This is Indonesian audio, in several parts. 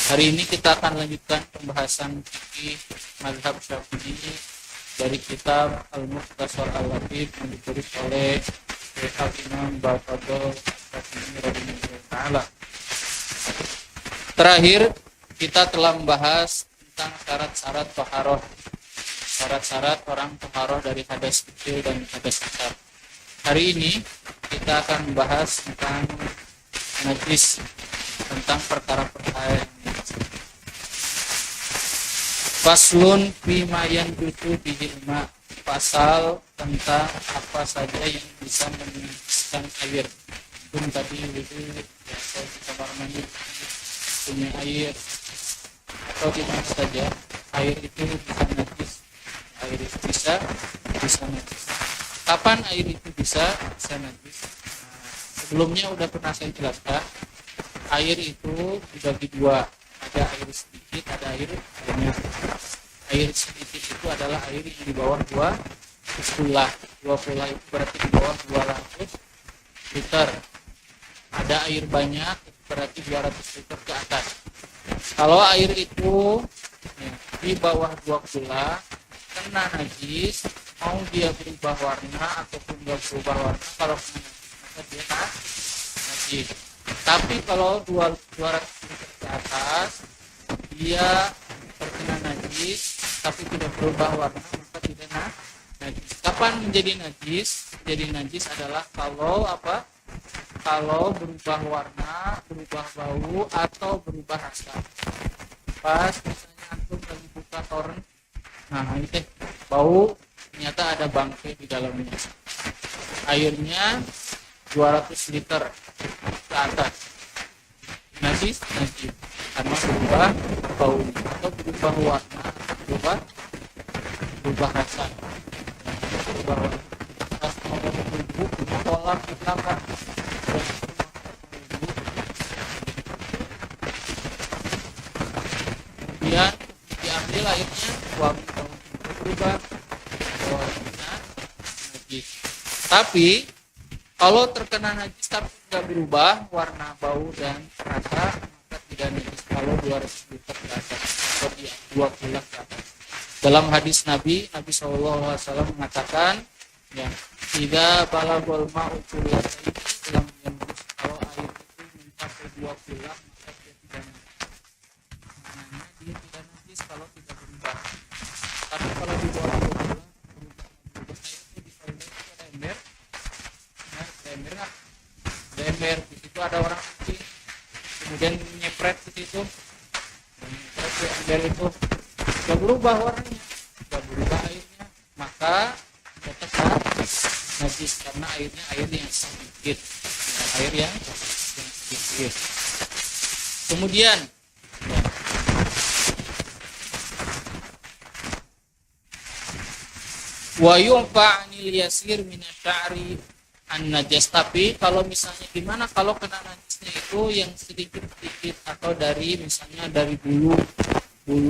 Hari ini kita akan lanjutkan pembahasan fikih mazhab Syafi'i dari kitab Al-Mukhtasar Al-Latif yang ditulis oleh Al-Imam Baqadul Syafi'i radhiyallahu ta'ala. Terakhir kita telah membahas tentang syarat-syarat taharah, syarat-syarat orang taharah dari hadas kecil dan hadas besar. Hari ini kita akan membahas tentang najis, tentang perkara-perkara yang najis. Faslun fima yanjusu bihil ma, pasal tentang apa saja yang bisa menajiskan air. Itu tadi itu biasa di kamar mandi punya air atau di mana saja air itu bisa najis. Air itu bisa najis. Kapan air itu bisa najis? Sebelumnya udah pernah saya jelaskan, air itu dibagi dua, ada air sedikit, ada air banyak. Air sedikit itu adalah air yang di bawah 2 pula itu berarti di bawah 200 liter. Ada air banyak berarti 200 liter ke atas. Kalau air itu di bawah 2 pula kena najis, mau dia berubah warna ataupun nggak berubah warna, kalau kena najis maka dia najis. Tapi kalau 200 liter ke atas dia terkena najis tapi tidak berubah warna, maka tidak najis. Kapan menjadi najis? Jadi najis adalah kalau berubah warna, berubah bau atau berubah rasa. Pas misalnya antum lagi buka toren, nah ini teh bau, ternyata ada bangkai di dalamnya. Airnya 200 liter ke atas. Najis karena berubah bau atau berubah warna, berubah rasa. Berubah warna. Pas mau bubuk, tolak di belakang. Kemudian diambil airnya, wangi berubah warna najis. Tapi kalau terkena najis tapi tidak berubah warna, bau dan rasa, maka tidak najis kalau 200 liter ke atas atau 2 pula ke atas. Dalam hadis Nabi SAW mengatakan, ya, jika balagul ma'u kullatain lam yanjus, kalau air itu mencapai 2 pula maka dia tidak najis. Maknanya dia tidak najis kalau tidak berubah. Tapi kalau di bawah 2 pula berubah. Saya itu di Saudi itu ada ember. Ada ember, di situ ada orang cuci, kemudian nyepret di situ, nyepret di ember itu, sudah berubah warnanya, sudah berubah airnya, maka tetap najis karena airnya air yang sedikit, Kemudian wa yu'fa 'anil yasir min asy-sya'ri an-najas. Tapi kalau misalnya gimana kalau kena najisnya itu yang sedikit-sedikit atau dari misalnya dari bulu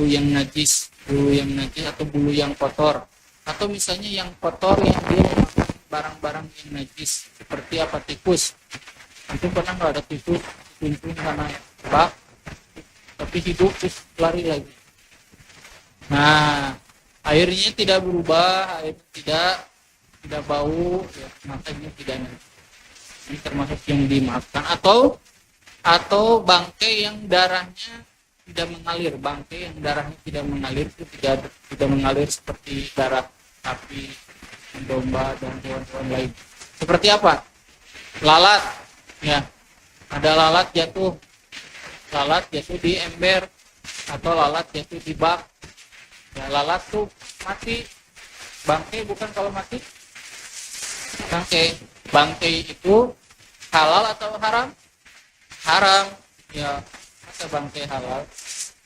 yang najis atau bulu yang kotor, atau misalnya yang kotor yang dia memakan barang-barang yang najis seperti apa, tikus. Itu pernah nggak ada tikus tuntun karena bak tapi hidup terus lari lagi. Nah, airnya tidak berubah, airnya tidak bau, ya, maka ini tidak najis. Ini termasuk yang dimaafkan. Atau bangkai yang darahnya tidak mengalir, itu tidak mengalir seperti darah sapi, domba dan hewan-hewan lain. Seperti apa? Lalat, ya. Ada lalat jatuh di ember atau lalat jatuh di bak. Ya, lalat tuh mati. Bangkai bukan kalau mati. Bangkai itu halal atau haram? Haram. Ya, masa bangkai halal?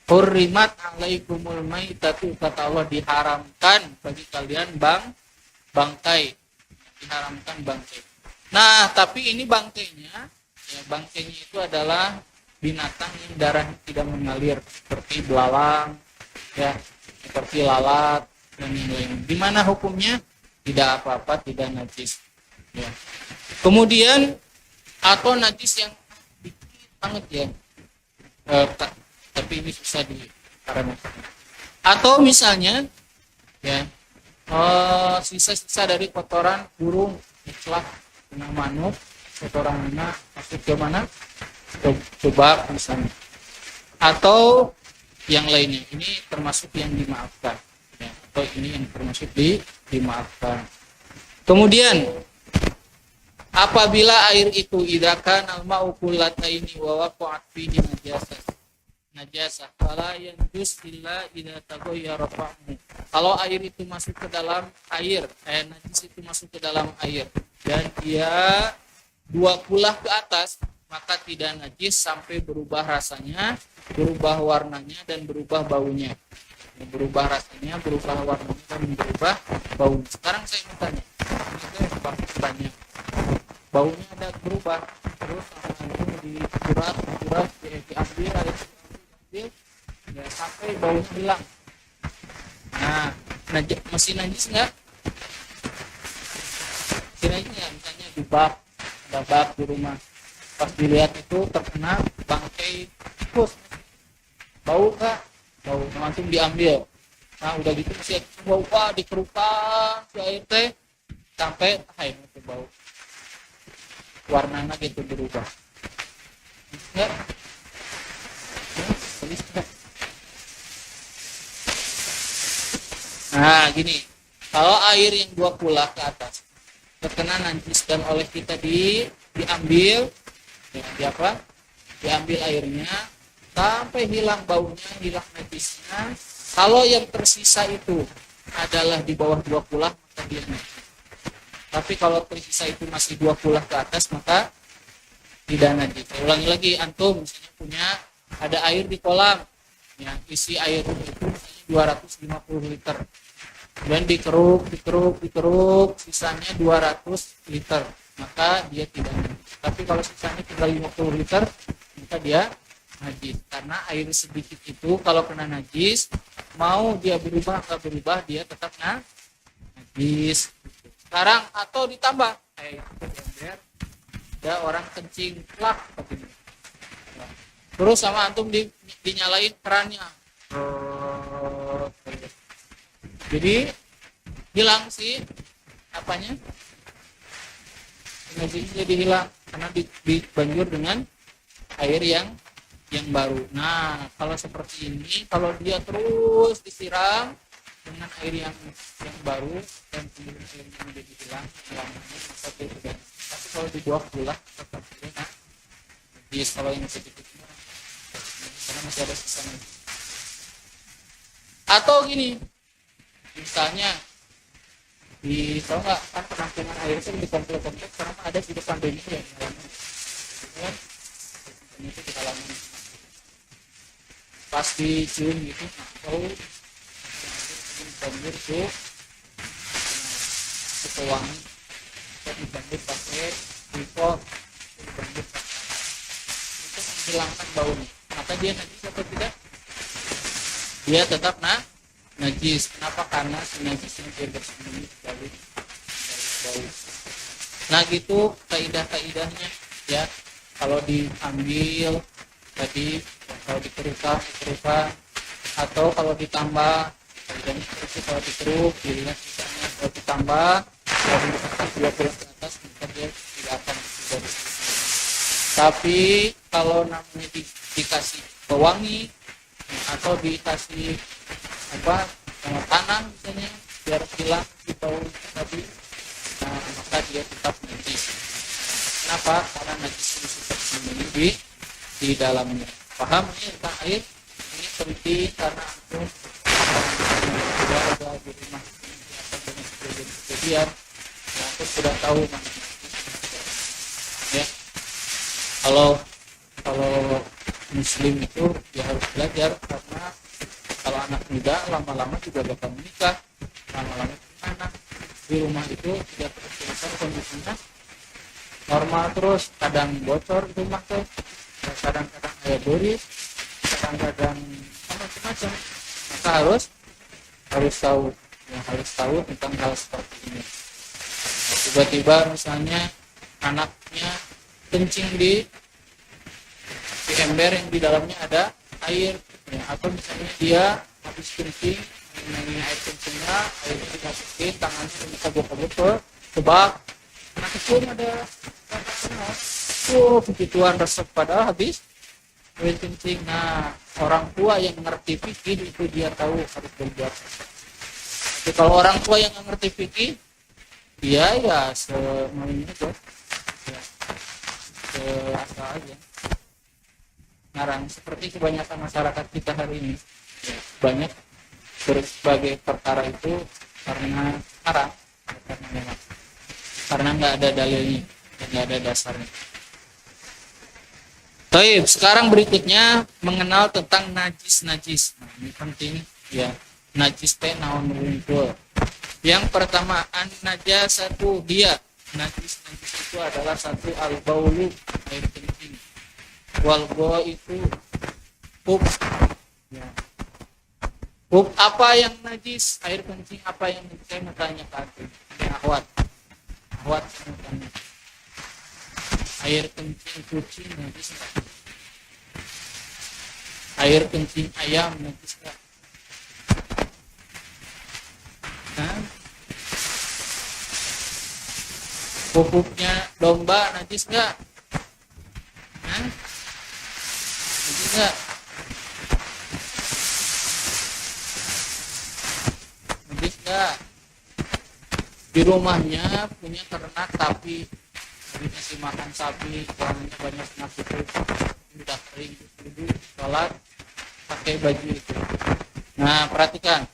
Hurrimat alaikumul maitatu, kata Allah, diharamkan bagi kalian bangkai. Diharamkan bangkai. Nah, tapi ini bangkainya itu adalah binatang yang darahnya tidak mengalir seperti belalang, ya, seperti lalat dan lain-lain. Di mana hukumnya? Tidak apa-apa, tidak najis. Ya. Kemudian atau najis yang dikit banget, ya. tapi ini susah dikarenakan. Atau misalnya ya sisa-sisa dari kotoran burung, mutlak, manuk, kotoran mana masuk ke mana? Coba misalnya. Atau yang lainnya, ini termasuk yang dimaafkan ya, atau ini yang termasuk dimaafkan. Kemudian apabila air itu idakan al-ma'u kullataini wa waqa'at fihi najasah fala yanjus illa idza taghayyara ta'mu. Kalau air itu masuk ke dalam air, najis itu masuk ke dalam air dan dia 2 kulah ke atas, maka tidak najis sampai berubah rasanya, berubah warnanya dan berubah baunya. Berubah rasanya, berubah warnanya dan berubah baunya. Sekarang saya mau tanya, ini banyak baunya ada berubah, terus diambil ya, sampai baunya hilang. Nah, masih najis nggak? Masih najis nggak? Misalnya di bak, ada bak di rumah, pas dilihat itu terkena bangkai tikus, bau nggak? Bau, langsung diambil. Nah, udah gitu masih bau, dikerukan si air teh sampai itu bau, warnanya gitu berubah. Enggak? Nah, gini, kalau air yang 2 kulah ke atas terkena najis dan oleh kita diambil, ya, diambil airnya sampai hilang baunya, hilang najisnya. Kalau yang tersisa itu adalah di bawah 2 kulah, maka dia najis. Tapi kalau tersisa itu masih 2 kulah ke atas, maka tidak najis. Saya ulangi lagi, antum misalnya punya ada air di kolam, ya, isi air itu misalnya 250 liter, dan dikeruk, sisanya 200 liter, maka dia tidak najis. Tapi kalau sisanya tinggal 50 liter, maka dia najis. Karena air sedikit itu kalau kena najis, mau dia berubah atau berubah, dia tetap najis. Sekarang atau ditambah kayak ada orang kencing plak begini, terus sama antum dinyalain kerannya, jadi hilang sih apanya, najisnya jadi hilang karena dibanjur dengan air yang baru. Nah, kalau seperti ini, kalau dia terus disiram dengan air yang baru dan kemudian airnya menjadi hilang, maka dia sudah. Tapi kalau di 2 kulah tetap dia najis. Kalau yang sedikit karena masih ada sisanya. Atau gini, misalnya tahu nggak, kan penampungan air itu di kompleks karena ada di depan ini ya, kan itu di halaman pas dicium gitu, atau banjir tuh wangi, kita dibanjir pakai tripod, dibanjir itu menghilangkan baunya, maka dia najis atau tidak? Dia tetap najis. Kenapa? Karena si najis yang dia bersembunyi dari bau. Nah, gitu kaidah-kaidahnya ya. Kalau diambil tadi, kalau dikerukan, atau kalau ditambah, kaidahnya seperti kalau dikeruk, dilihat sisanya, kalau ditambah dari 2 ke atas, maka dia tidak akan dari. Tapi kalau namanya dikasih pewangi atau dikasih tanam misalnya biar hilang si bau tadi, nah, maka dia tetap najis. Kenapa? Karena najis itu tersembunyi di dalamnya. Paham ini tentang air? Ini penting karena itu sudah ada di rumah ini akan banyak kejadian, ya, aku sudah tahu ya. Kalau muslim itu dia harus belajar, karena kalau anak muda lama-lama juga bakal menikah, lama-lama anak di rumah itu tidak terus-terusan kondisinya normal terus, kadang bocor rumah tuh, kadang-kadang air boris, kadang-kadang macam-macam, maka harus tahu tentang hal seperti ini. Nah, tiba-tiba misalnya anaknya kencing di ember yang di dalamnya ada air ya, atau misalnya dia habis kencing, mengenai air kencingnya, airnya dimasukin, tangannya dikabur-kabur ke bak. Anak kecil ada kenal, begituan resep padahal habis air kencing. Nah, orang tua yang ngerti fikih itu dia tahu harus berbuat. Tapi kalau orang tua yang nggak ngerti fikih, dia ya semaunya aja, ya, seasa aja. Ngarang seperti kebanyakan masyarakat kita hari ini, ya, banyak berbagai perkara itu karena ngarang, karena nggak ada dalilnya, nggak ada dasarnya. Baik, sekarang berikutnya mengenal tentang najis. Nah, ini penting ya. Najis teh naon wungkul. Yang pertama, an-najasatu dia. Najis itu adalah satu al-baulu, air kencing. Wal-go itu pup. Ya. Pup apa yang najis? Air kencing apa yang najis? Saya mau tanya ke antum. Ini Ahwat mau tanya. Air kencing kucing najis enggak? Air kencing ayam najis enggak? Pupuknya domba najis enggak? Najis enggak? Najis enggak? Di rumahnya punya ternak tapi dikasih makan sapi, warnanya banyak nasi itu udah kering, duduk sholat pakai baju itu. Nah, perhatikan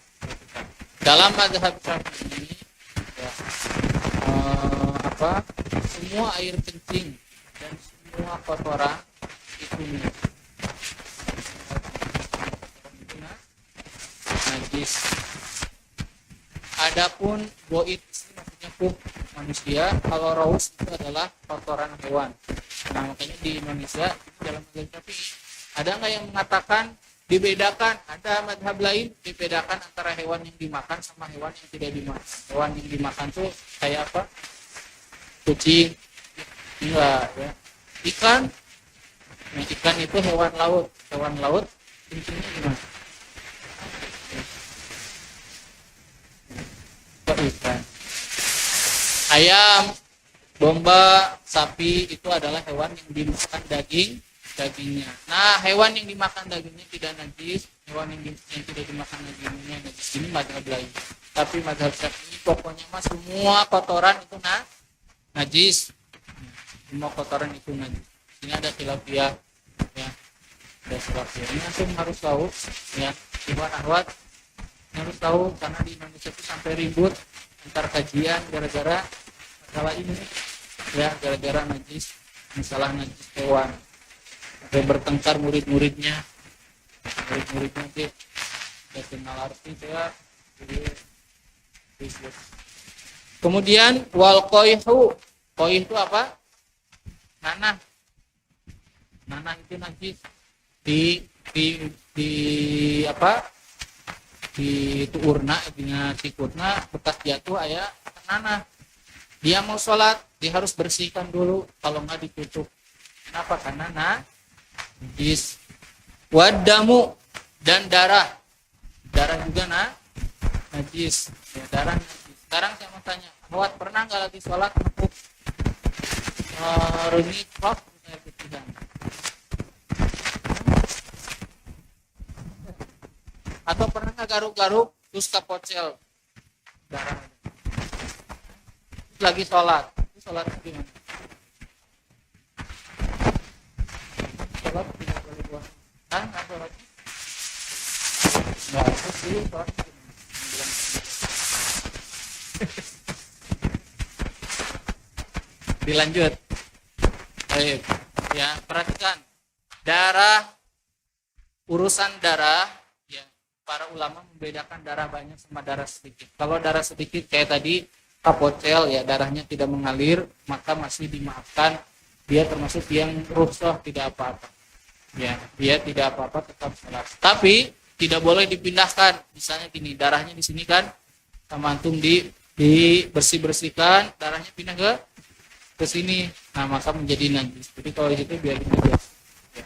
dalam mazhab Syafi'i ya, semua air kencing dan semua kotoran itu najis. Adapun boit maksudnya pup manusia, kalau raus itu adalah kotoran hewan. Nah, makanya di Indonesia dalam mazhab Syafi'i ada nggak yang mengatakan dibedakan, ada mazhab lain dibedakan antara hewan yang dimakan sama hewan yang tidak dimakan. Hewan yang dimakan tuh kayak apa? Kucing, enggak ya. Ikan, nah, ikan itu hewan laut. Hewan laut kencingnya gimana? Ikan. Ayam, domba, sapi itu adalah hewan yang dimakan dagingnya. Nah, hewan yang dimakan dagingnya tidak najis, hewan yang tidak dimakan dagingnya najis. Ini mazhab lain. Tapi mazhab Syafi'i pokoknya mah semua kotoran itu najis. Semua kotoran itu najis. Ini ada khilafiyah ya. Ada khilafiyah. Ini antum harus tahu ya. Ikhwan akhwat harus tahu karena di Indonesia itu sampai ribut antar kajian gara-gara masalah ini ya, gara-gara najis, masalah najis hewan. Sampai bertengkar murid-muridnya dia kenal arti saya. Kemudian wal qoihu itu apa? Nanah itu najis di apa? Di tuurna dengan sikutna bekas jatuh aya nanah. Dia mau sholat dia harus bersihkan dulu, kalau nggak ditutup. Kenapa? Karena najis. Wadamu dan darah juga najis ya, darah najis. Sekarang saya mau tanya, Ahwat pernah nggak lagi sholat nepuk remi prop saya ketidan? Atau pernah nggak garuk-garuk terus kapocel darah? Lagi sholat gimana? Sholat tidak boleh buat nggak sholat? Nggak, itu sih sholat. Dilanjut. Baik. Ya, perhatikan darah, urusan darah. Para ulama membedakan darah banyak sama darah sedikit. Kalau darah sedikit kayak tadi kapocel ya, darahnya tidak mengalir, maka masih dimaafkan. Dia termasuk yang rukhsah, tidak apa-apa. Ya, dia tidak apa-apa, tetap sholat. Tapi tidak boleh dipindahkan. Misalnya gini, darahnya di sini kan sama antum dibersihkan, darahnya pindah ke sini. Nah, maka menjadi najis. Jadi kalau itu biarin aja. Ya.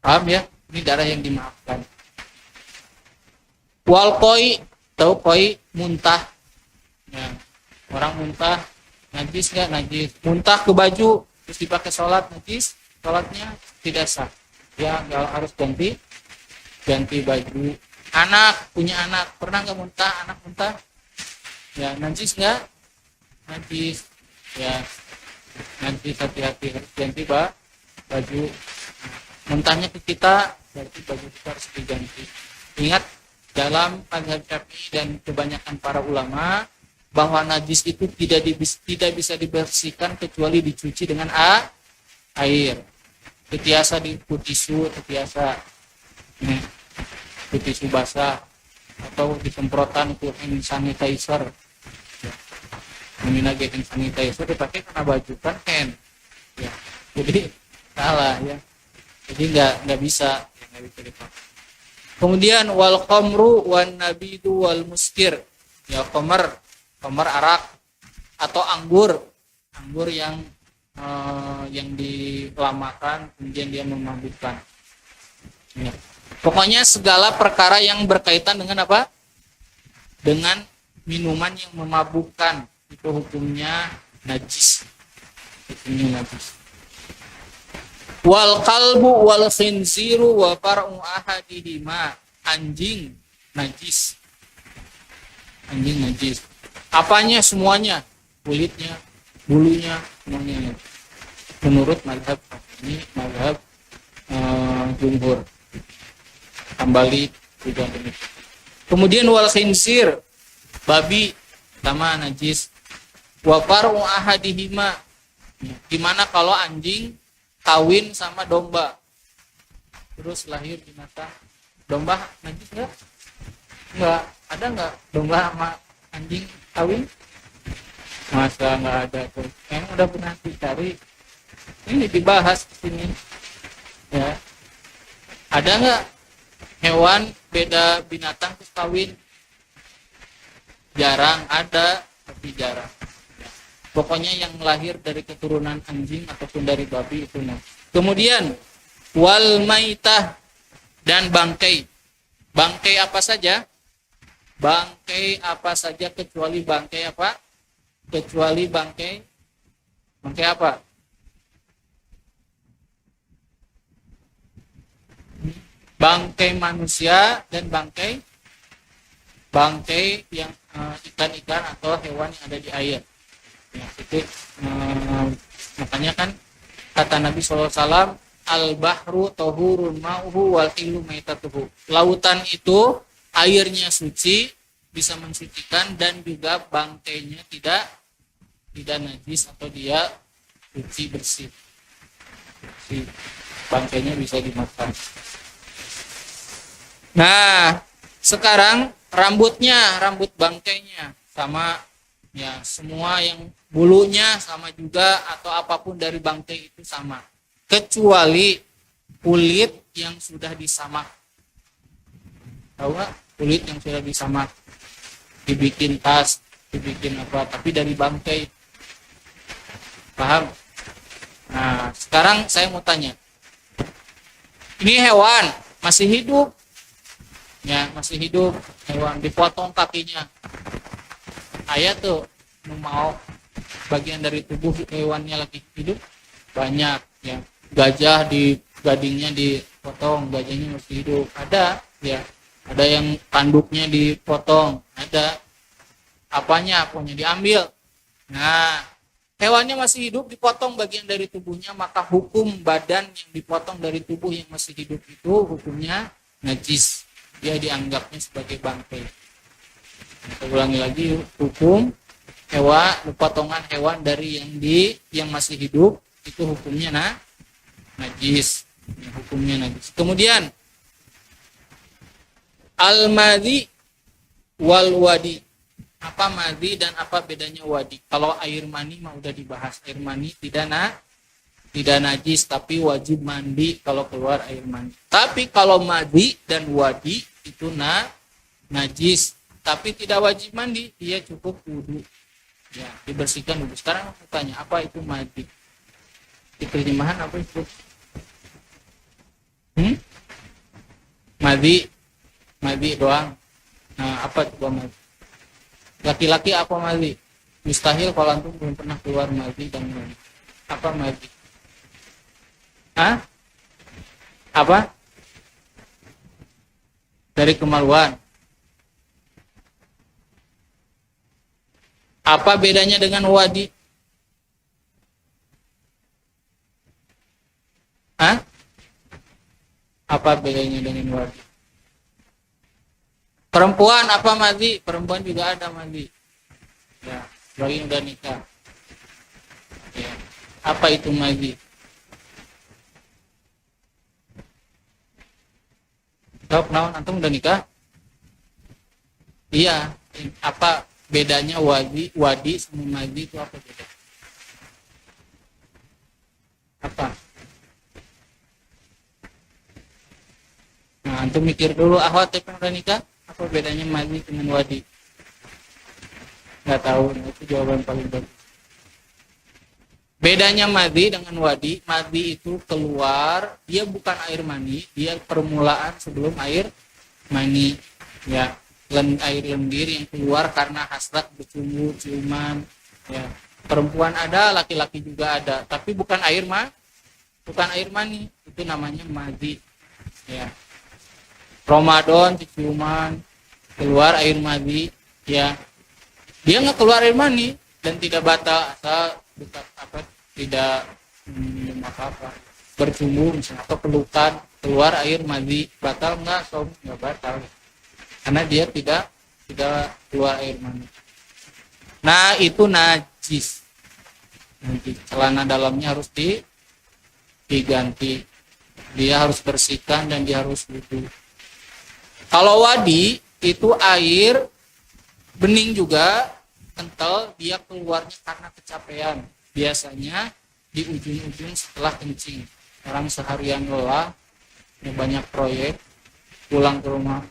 Paham ya? Ini darah yang dimaafkan. Wal koi, tahu koi, muntah. Ya. Orang muntah najis nggak? Najis. Muntah ke baju terus dipakai sholat najis, sholatnya tidak sah. Ya nggak harus ganti baju. Anak punya anak, pernah nggak muntah? Anak muntah, ya najis nggak? Najis. Ya nanti hati-hati harus ganti baju. Muntahnya ke kita, berarti baju kita harus diganti. Ingat, dalam mazhab Syafi'i dan kebanyakan para ulama bahwa najis itu tidak bisa dibersihkan kecuali dicuci dengan air. Ketiasa di tisu, ketiasa tisu basah atau disemprotan itu hand sanitizer. Mengenai hand sanitizer dipakai karena baju kan hand. Ya. Jadi salah ya. Jadi nggak bisa dipakai. Kemudian wal khamru wan nabidu wal muskir. Ya khamr arak atau anggur yang dilamakan kemudian dia memabukkan. Ya. Pokoknya segala perkara yang berkaitan dengan apa? Dengan minuman yang memabukkan itu hukumnya najis. Wal kalbu wal khinziru wa far'u ahadihima. Anjing najis. Apanya? Semuanya. Kulitnya, bulunya, semuanya. Menurut mazhab ini mazhab jumhur. Kembali juga demikian. Kemudian wal khinzir, babi sama najis. Wa far'u ahadihima. Gimana kalau anjing kawin sama domba, terus lahir binatang? Domba najis nggak? Nggak. Ada nggak domba sama anjing kawin? Masa nggak ada tuh? Yang udah pernah dicari, ini dibahas di sini. Ya. Ada nggak hewan beda binatang terus kawin? Jarang ada, tapi jarang. Pokoknya yang lahir dari keturunan anjing ataupun dari babi itu nah. Kemudian wal maitah dan bangkai. Bangkai apa saja? Bangkai apa saja kecuali bangkai apa? Kecuali bangkai apa? Bangkai manusia dan bangkai yang ikan-ikan atau hewan yang ada di air. Ya, itu makanya kan kata Nabi SAW, al-bahru tahurun ma'uhu wal hilu maitatuhu. Lautan itu airnya suci, bisa mensucikan, dan juga bangkainya tidak najis atau dia suci bersih. Bangkainya bisa dimakan. Nah, sekarang rambut bangkainya sama ya, semua yang bulunya sama juga atau apapun dari bangkai itu sama, kecuali kulit yang sudah disamak. Tahu nggak? Kulit yang sudah disamak, dibikin tas, dibikin apa, tapi dari bangkai. Paham? Nah, sekarang saya mau tanya, ini hewan masih hidup, ya masih hidup, hewan dipotong kakinya. Ayah tuh mau bagian dari tubuh hewannya lagi hidup banyak ya. Gajah di gadingnya dipotong, gajahnya masih hidup. Ada ya, ada yang tanduknya dipotong, ada apanya diambil. Nah, hewannya masih hidup dipotong bagian dari tubuhnya, maka hukum badan yang dipotong dari tubuh yang masih hidup itu hukumnya najis. Dia dianggapnya sebagai bangkai. Kita ulangi lagi, hukum potongan hewan dari yang masih hidup itu hukumnya najis. Hukumnya najis. Kemudian al-madhi wal wadi. Apa madhi dan apa bedanya wadi? Kalau air mani mah udah dibahas. Air mani tidak najis, tapi wajib mandi kalau keluar air mani. Tapi kalau madhi dan wadi itu najis, tapi tidak wajib mandi, dia cukup wudu. Ya, dibersihkan dulu. Sekarang aku tanya, apa itu madhi? Di terjemahan apa itu? madi doang. Nah, apa coba madi? Laki-laki apa madi? Mustahil kalau antum belum pernah keluar madi dan madi. Apa madi? Hah? Apa? Dari kemaluan. Apa bedanya dengan wadi? Hah? Apa bedanya dengan wadi? Perempuan apa madi? Perempuan juga ada madi. Ya, bagi udah nikah. Ya. Apa itu madi? Jawab naon, antum udah nikah? Iya. Apa bedanya wadi sama madi itu apa beda? Apa? Nah, antum mikir dulu, ahwat udah nikah? Apa bedanya madi dengan wadi? Nggak tahu, itu jawaban paling bagus. Bedanya madi dengan wadi itu keluar, dia bukan air mani, dia permulaan sebelum air mani. Ya, air lendir yang keluar karena hasrat bercumbu, ciuman. Ya, perempuan ada, laki-laki juga ada, tapi bukan air mani, itu namanya madi. Ya, Ramadan ciuman, keluar air madi, ya, dia nggak keluar air mani dan tidak batal asal tidak apa bercumbu misalnya atau pelukan keluar air madi, batal nggak? Nggak batal karena dia tidak keluar air mani. Nah, itu najis. Nanti celana dalamnya harus diganti, dia harus bersihkan dan dia harus wudu. Kalau wadi itu air bening juga kental, dia keluarnya karena kecapean. Biasanya di ujung-ujung setelah kencing. Orang seharian lelah, banyak proyek, pulang ke rumah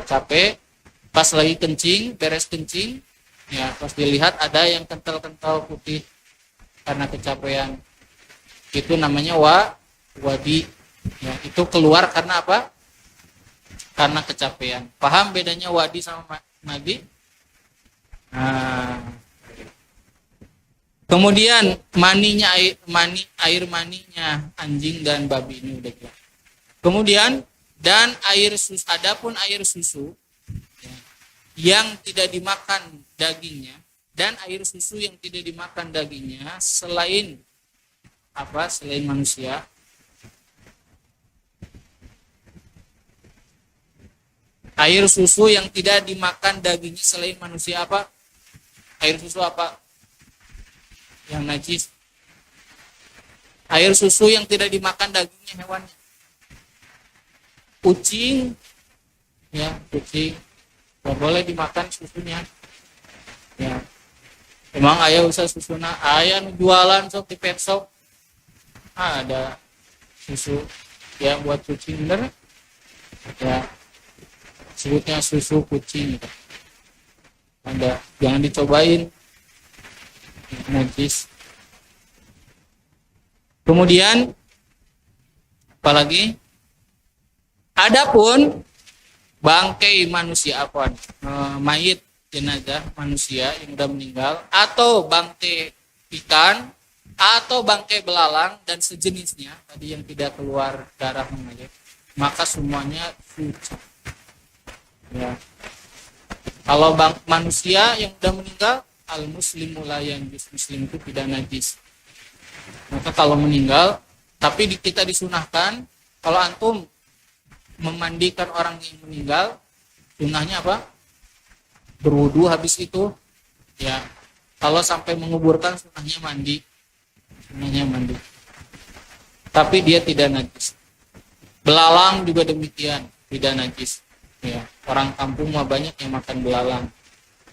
capek, pas lagi kencing, beres kencing, ya pas dilihat ada yang kental-kental putih karena kecapean. Itu namanya wadi. Ya, itu keluar karena apa? Karena kecapean. Paham bedanya wadi sama madi? Nah, kemudian air maninya anjing dan babi ini udah jelas. Kemudian dan adapun air susu ya, yang tidak dimakan dagingnya dan air susu yang tidak dimakan dagingnya selain manusia. Air susu yang tidak dimakan dagingnya selain manusia apa? Air susu apa? Yang najis. Air susu yang tidak dimakan dagingnya hewannya. Kucing, ya kucing, nggak boleh dimakan susunya. Ya, emang ayah usah susuna, ayah jualan sok di pet shop, ada susu, ya buat kucing bener, ya sebutnya susu kucing, gitu. Ada, jangan dicobain. Najis. Kemudian apalagi? Adapun bangkai manusia mayit jenazah manusia yang sudah meninggal atau bangkai ikan atau bangkai belalang dan sejenisnya tadi yang tidak keluar darah mengalir, maka semuanya suci. Ya. Kalau manusia yang sudah meninggal, al-muslimu la yanjus, muslim itu tidak najis. Maka kalau meninggal, tapi kita disunahkan, kalau antum memandikan orang yang meninggal, sunahnya apa? Berwudu habis itu. Ya, kalau sampai menguburkan sunahnya mandi. Tapi dia tidak najis. Belalang juga demikian, tidak najis. Ya, orang kampung mah banyak yang makan belalang.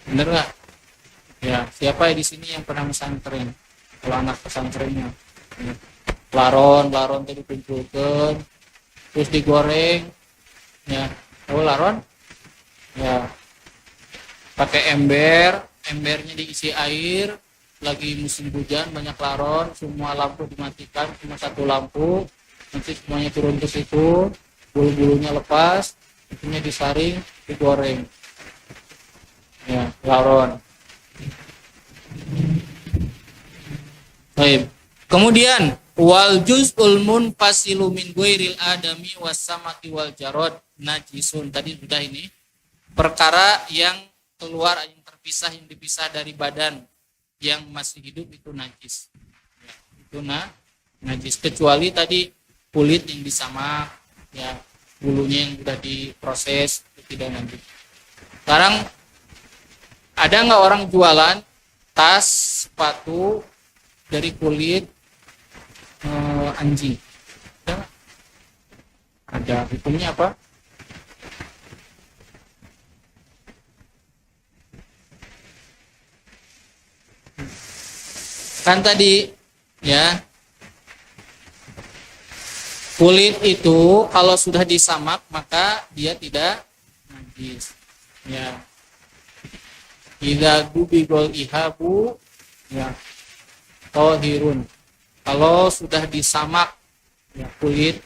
Bener nggak? Ya, siapa di sini yang pernah pesantren? Kalau anak pesantrennya, ya. laron tadi dikumpulkan, terus digoreng, ya, laron, ya, pakai embernya diisi air, lagi musim hujan banyak laron, semua lampu dimatikan, cuma satu lampu, nanti semuanya turun ke situ, bulu-bulunya lepas, itunya disaring, digoreng. Ya, laron. Baik. Kemudian wal juz'ul munfasilu min ghairil adami wasamaki wal jarad najisun. Tadi sudah ini. Perkara yang keluar, yang terpisah, yang dipisah dari badan yang masih hidup itu najis. Ya, itu najis, kecuali tadi kulit yang disamak, ya, bulunya yang sudah diproses itu tidak najis. Sekarang ada nggak orang jualan tas, sepatu dari kulit anjing? Ada hukumnya apa? Kan tadi ya, kulit itu kalau sudah disamak maka dia tidak najis. Ya. Idza gubigol ihabu ya tahirun. Kalau sudah disamak ya, kulit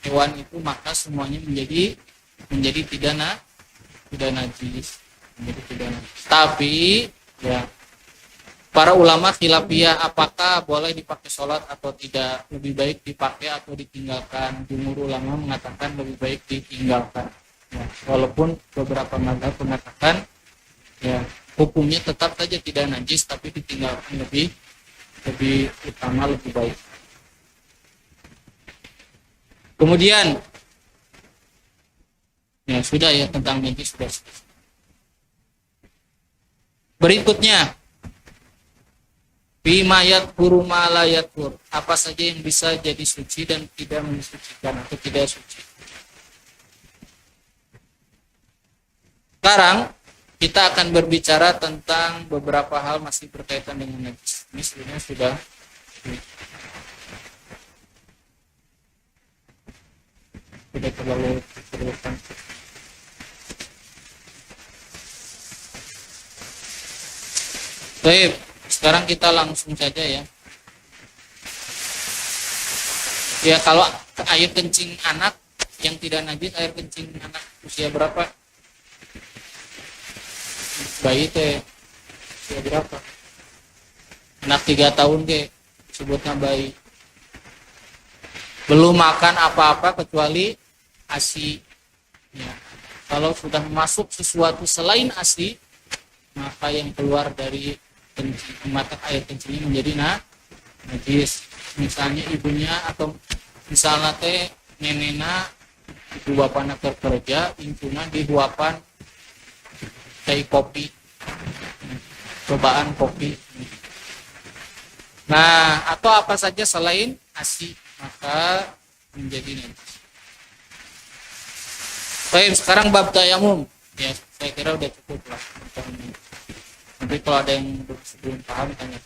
hewan itu maka semuanya menjadi tidak najis, menjadi tidak najis. Tapi ya para ulama khilafiyah apakah boleh dipakai sholat atau tidak, lebih baik dipakai atau ditinggalkan. Jumhur ulama mengatakan lebih baik ditinggalkan. Ya, walaupun beberapa mazhab mengatakan ya hukumnya tetap saja tidak najis, tapi ditinggalkan lebih utama, lebih baik. Kemudian ya sudah ya tentang najis sudah. Berikutnya bima yadhuru ma la yadhur, apa saja yang bisa jadi suci dan tidak mensucikan atau tidak suci. Sekarang kita akan berbicara tentang beberapa hal masih berkaitan dengan najis. Ini sebenarnya sudah terlalu diperlukan. Baik, sekarang kita langsung saja ya. Ya kalau air kencing anak yang tidak najis, air kencing anak usia berapa? Bayi teh usia berapa? Anak 3 tahun ke sebutnya bayi. Belum makan apa-apa kecuali ASI. Ya. Kalau sudah masuk sesuatu selain ASI, maka yang keluar dari mata air kencingnya menjadi najis. Misalnya ibunya atau misalnya teh nenena ibu bapana kerja, incuna dihuapan teh kopi, cobaan kopi. Nah, atau apa saja selain ASI maka menjadi najis. Baik, sekarang bab tayamum. Ya, saya kira udah cukup lah. Nanti kalau ada yang belum paham tanya.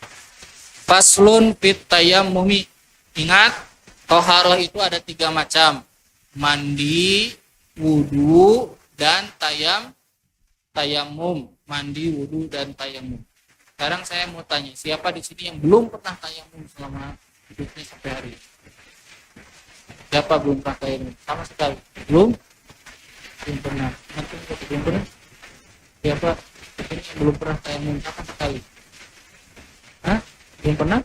Faslun fit tayammumi. Ingat, toharoh itu ada 3 macam. Mandi, wudu, dan tayamum. Mandi, wudu, dan tayamum. Sekarang saya mau tanya, siapa di sini yang belum pernah tayamum selama hidupnya sampai hari ini? Siapa belum pernah tayamum? Sama sekali. Belum pernah. Nanti belum pernah. Siapa ini yang belum pernah tayamum sama sekali? Hah? Belum pernah?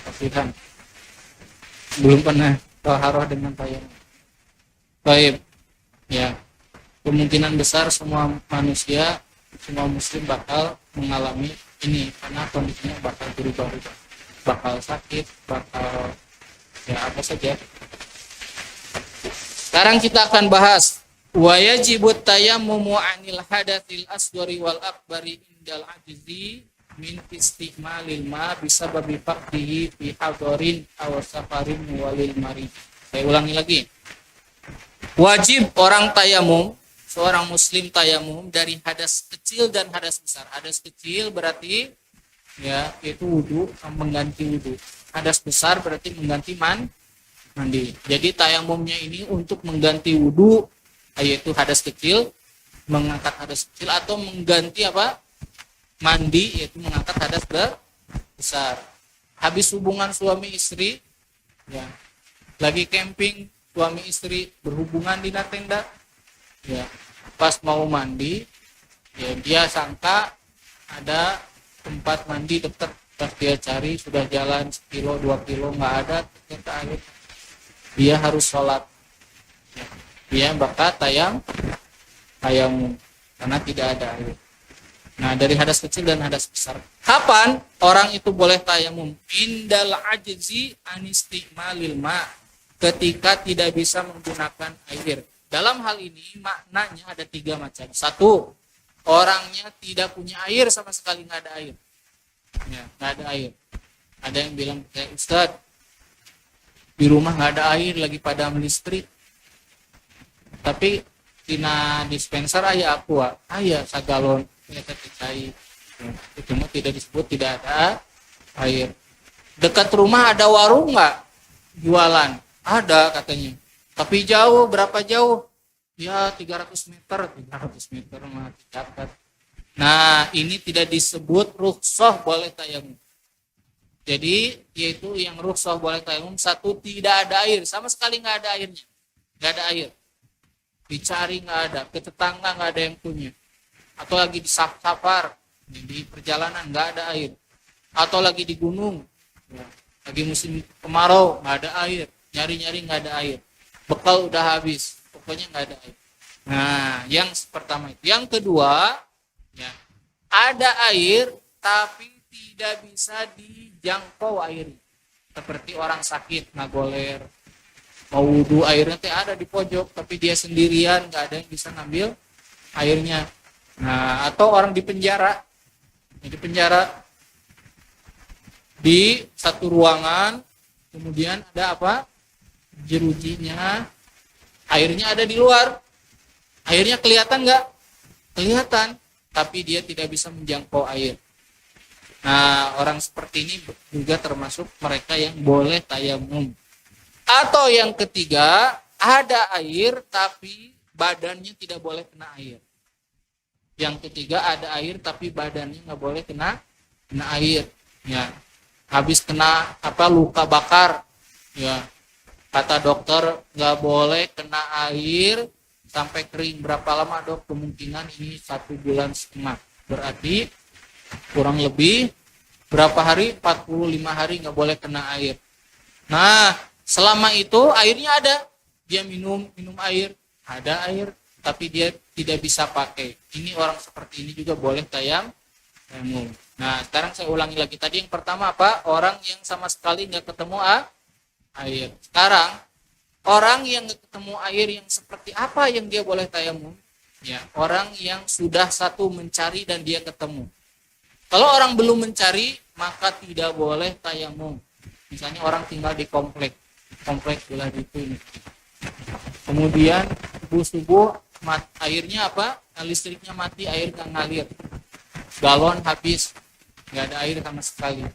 Kasihan. Belum pernah taharah dengan tayamum. Baik. Ya. Kemungkinan besar semua manusia, semua muslim bakal mengalami ini karena kondisinya bakal berubah-ubah. Bakal sakit, bakal ya apa saja. Sekarang kita akan bahas wa yajibut tayammumu 'anil hadatsil asghari wal akbari indal ajzi min istimalil ma bisababi faqdihi fi hadarin aw safarin walil marid. Saya ulangi lagi. Wajib orang tayamum, seorang muslim tayamum dari hadas kecil dan hadas besar. Hadas kecil berarti ya itu wudu, mengganti wudu. Hadas besar berarti mengganti mandi. Jadi tayamumnya ini untuk mengganti wudu, yaitu hadas kecil, mengangkat hadas kecil, atau mengganti apa? Mandi, yaitu mengangkat hadas besar. Habis hubungan suami istri, ya, lagi camping suami istri berhubungan di tenda, ya pas mau mandi, ya dia sangka ada tempat mandi dekat, pas dia cari sudah jalan 1 kilo 2 kilo nggak ada ternyata air, dia harus sholat, ya. Dia bakal tayamum karena tidak ada air. Nah, dari hadas kecil dan hadas besar. Kapan orang itu boleh tayamum? Indal ajzi anistimalil ma, ketika tidak bisa menggunakan air. Dalam hal ini maknanya ada 3 macam. 1, orangnya tidak punya air sama sekali, nggak ada air. Ya, nggak ada air. Ada yang bilang kayak Ustadz, di rumah nggak ada air, lagi padam listrik. Tapi tina dispenser ayah aqua, ayah sagalon, ternyata cair. Cuma tidak disebut tidak ada air. Dekat rumah ada warung nggak jualan? Ada katanya. Tapi jauh, berapa jauh? Ya 300 meter mah dicatat. Nah, ini tidak disebut rukhsah boleh tayamum. Jadi yaitu yang rukhsah boleh tayamum, 1, tidak ada air, sama sekali nggak ada airnya, nggak ada air. Dicari nggak ada, ke tetangga nggak ada yang punya, atau lagi di safar di perjalanan nggak ada air, atau lagi di gunung, ya, lagi musim kemarau nggak ada air, nyari nggak ada air, bekal udah habis, pokoknya nggak ada air. Nah, yang pertama itu. Yang kedua, ya, ada air tapi tidak bisa dijangkau airnya, seperti orang sakit ngagoler, mau wudhu airnya teh ada di pojok, tapi dia sendirian, nggak ada yang bisa ngambil airnya. Nah, atau orang di penjara di satu ruangan, kemudian ada apa, jerujinya, airnya ada di luar, airnya kelihatan nggak? Kelihatan, tapi dia tidak bisa menjangkau air. Nah, orang seperti ini juga termasuk mereka yang boleh tayamum. Atau yang ketiga, ada air tapi badannya tidak boleh kena air. Yang ketiga, ada air tapi badannya nggak boleh kena air. Ya, habis kena luka bakar. Ya, kata dokter nggak boleh kena air sampai kering. Berapa lama dok? Kemungkinan ini 1,5 bulan. Berarti kurang lebih berapa hari? 45 hari nggak boleh kena air. Nah, selama itu airnya ada, dia minum air, ada air, tapi dia tidak bisa pakai. Ini orang seperti ini juga boleh tayamum. Nah, sekarang saya ulangi lagi. Tadi yang pertama apa? Orang yang sama sekali nggak ketemu air. Sekarang orang yang nggak ketemu air yang seperti apa yang dia boleh tayamum? Ya, orang yang sudah satu mencari dan dia ketemu. Kalau orang belum mencari, maka tidak boleh tayamum. Misalnya orang tinggal di komplek belah itu ini. Kemudian subuh airnya apa? Listriknya mati, air nggak ngalir. Galon habis, nggak ada air sama sekali.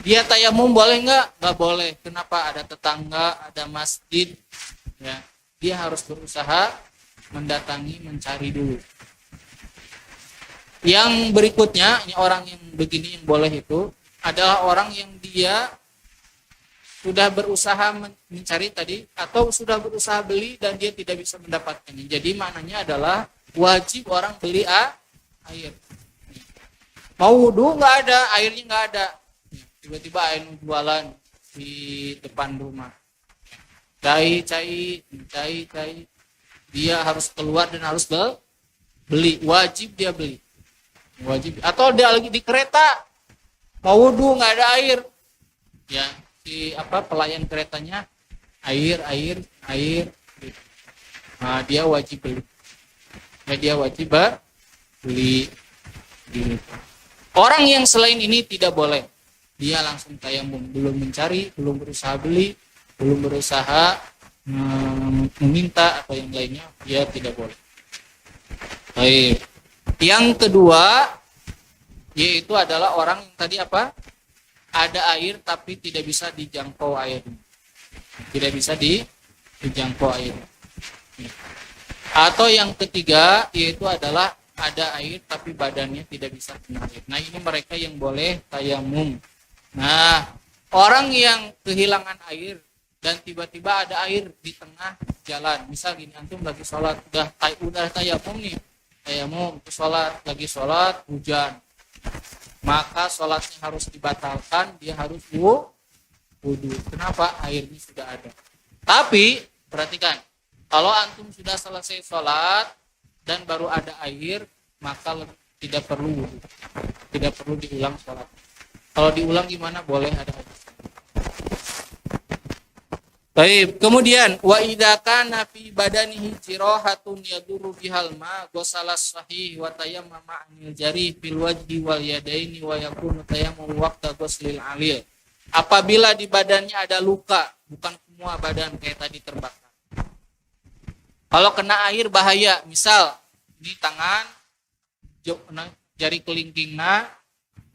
Dia tayamum boleh nggak? Nggak boleh. Kenapa? Ada tetangga, ada masjid. Ya, dia harus berusaha mendatangi, mencari dulu. Yang berikutnya, ini orang yang begini yang boleh itu adalah orang yang dia sudah berusaha mencari tadi atau sudah berusaha beli dan dia tidak bisa mendapatkannya. Jadi maknanya adalah wajib orang beli air. Mau wudhu nggak ada, airnya nggak ada. Tiba-tiba air jualan di depan rumah. Cai. Dia harus keluar dan harus beli. Wajib dia beli. Wajib. Atau dia lagi di kereta, mau wudhu nggak ada air. Ya. Pelayan keretanya air. Nah, dia wajib beli. Beli. Orang yang selain ini tidak boleh. Dia langsung tayamum, belum mencari, belum berusaha beli, belum berusaha meminta atau yang lainnya, dia tidak boleh. Baik. Yang kedua yaitu adalah orang yang tadi apa? Ada air tapi tidak bisa dijangkau air. Tidak bisa dijangkau air. Atau yang ketiga yaitu adalah ada air tapi badannya tidak bisa kena air. Nah, ini mereka yang boleh tayamum. Nah, orang yang kehilangan air dan tiba-tiba ada air di tengah jalan. Misal gini, antum lagi sholat, udah tayamum nih, tayamum ke sholat, lagi sholat hujan, maka sholatnya harus dibatalkan, dia harus wudu. Kenapa? Airnya sudah ada. Tapi perhatikan, kalau antum sudah selesai sholat dan baru ada air, maka tidak perlu wudu, tidak perlu diulang sholat. Kalau diulang gimana? Boleh, ada hadis. Baik, kemudian wa idza kana fi badanihi jirahatun yadurru bihal ma ghasalas sahih wa tayammama anil jari fil wajhi wal yadaini wa yakunu tayammum waqta ghuslil alil. Apabila di badannya ada luka, bukan semua badan kayak tadi terbakar. Kalau kena air bahaya, misal di tangan jari kelingkingna